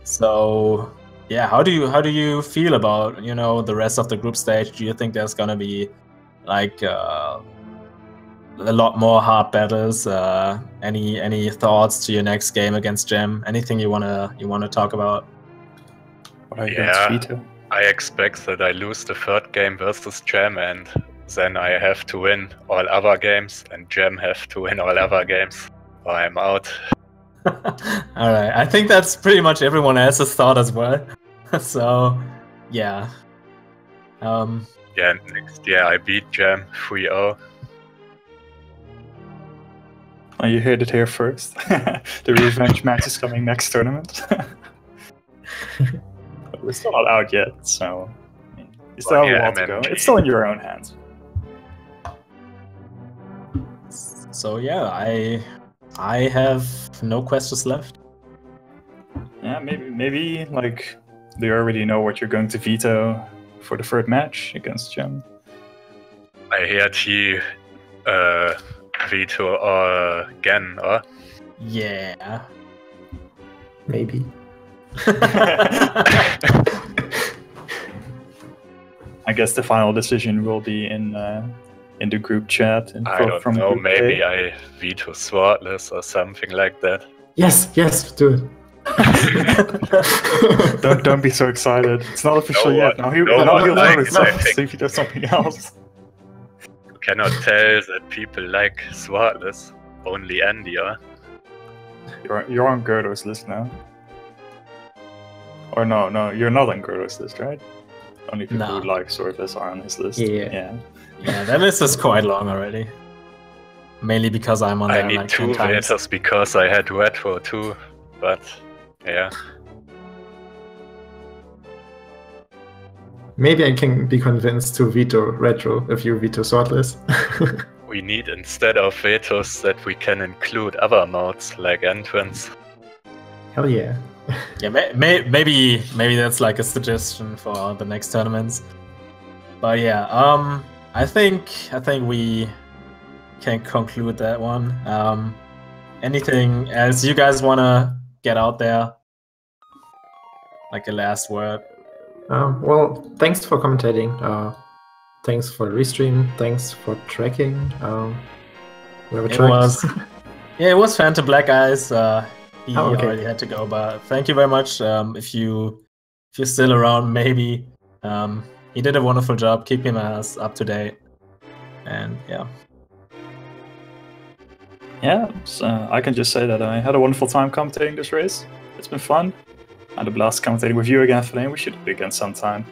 S2: So yeah, how do you feel about, you know, the rest of the group stage? Do you think there's gonna be like a lot more hard battles? Any thoughts to your next game against Gem? Anything you wanna talk about?
S4: Yeah, I expect that I lose the 3rd game versus Gem, and then I have to win all other games, and Gem have to win all other games, or I'm out.
S2: All right, I think that's pretty much everyone else's thought as well. So, yeah.
S4: Yeah, next year I beat Gem 3-0.
S1: Oh, you heard it here first. The revenge match is coming next tournament. We're still not out yet, so You still have a
S4: yeah,
S1: while to go.
S4: MMG.
S1: It's still in your own hands.
S2: So yeah, I have no questions left.
S1: Yeah, maybe like do you already know what you're going to veto for the third match against Gem?
S4: I heard he veto again, or?
S2: Yeah.
S3: Maybe.
S1: I guess the final decision will be in the group chat. And
S4: I don't
S1: from
S4: know,
S1: Group
S4: maybe
S1: A.
S4: I veto Swordless or something like that.
S3: Yes, do it.
S1: Don't be so excited. It's not official
S4: No
S1: yet.
S4: one-
S1: Now
S4: no
S1: he'll
S4: one
S1: know
S4: likes
S1: himself.
S4: anything.
S1: So if he does something else.
S4: You cannot tell that people like Swordless, only Andy, or?
S1: You're on Gerdo's list now. Or no, you're not on Gerdo's list, right? Only people
S2: No.
S1: who like Swordless are on his list.
S3: Yeah.
S2: Yeah, that list is quite long already. Mainly because I'm on
S4: I
S2: there
S4: need
S2: like
S4: 2
S2: 10 times.
S4: vetors because I had Retro too, but yeah.
S3: Maybe I can be convinced to veto Retro if you veto Swordless.
S4: We need, instead of vetoes, that we can include other modes like entrance.
S3: Hell yeah.
S2: Yeah, maybe that's like a suggestion for the next tournaments. But yeah, I think we can conclude that one. Anything else you guys wanna get out there? Like a last word?
S3: Well, thanks for commentating. Thanks for the restream. Thanks for tracking. Whoever
S2: It
S3: tracked.
S2: was yeah, it was Phantom Black Eyes. He
S3: Oh, okay.
S2: already had to go, but thank you very much. If you're still around, maybe he did a wonderful job keeping us up to date. And yeah.
S1: Yeah, so I can just say that I had a wonderful time commentating this race. It's been fun. I had a blast commentating with you again, Flame. We should do it again sometime.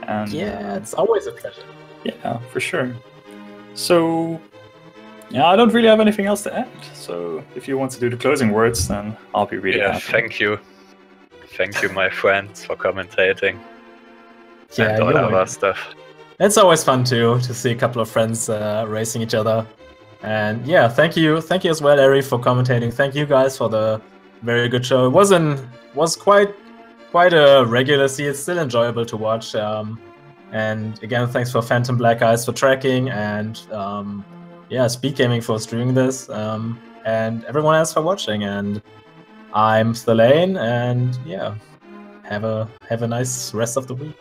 S1: And
S2: Yeah, it's always a pleasure.
S1: yeah, for sure. So, yeah, I don't really have anything else to add. So, if you want to do the closing words, then I'll be really
S4: Yeah,
S1: happy.
S4: thank you. Thank you, my friends, for commentating.
S2: Yeah,
S4: and all
S2: you're
S4: other
S2: welcome.
S4: stuff.
S2: It's always fun too to see a couple of friends racing each other. And yeah, thank you as well, Eri, for commentating. Thank you guys for the very good show. It was quite a regular see. It's still enjoyable to watch. And again, thanks for Phantom Black Eyes for tracking, and yeah, Speed Gaming for streaming this, and everyone else for watching. And I'm Thelane, and yeah, have a nice rest of the week.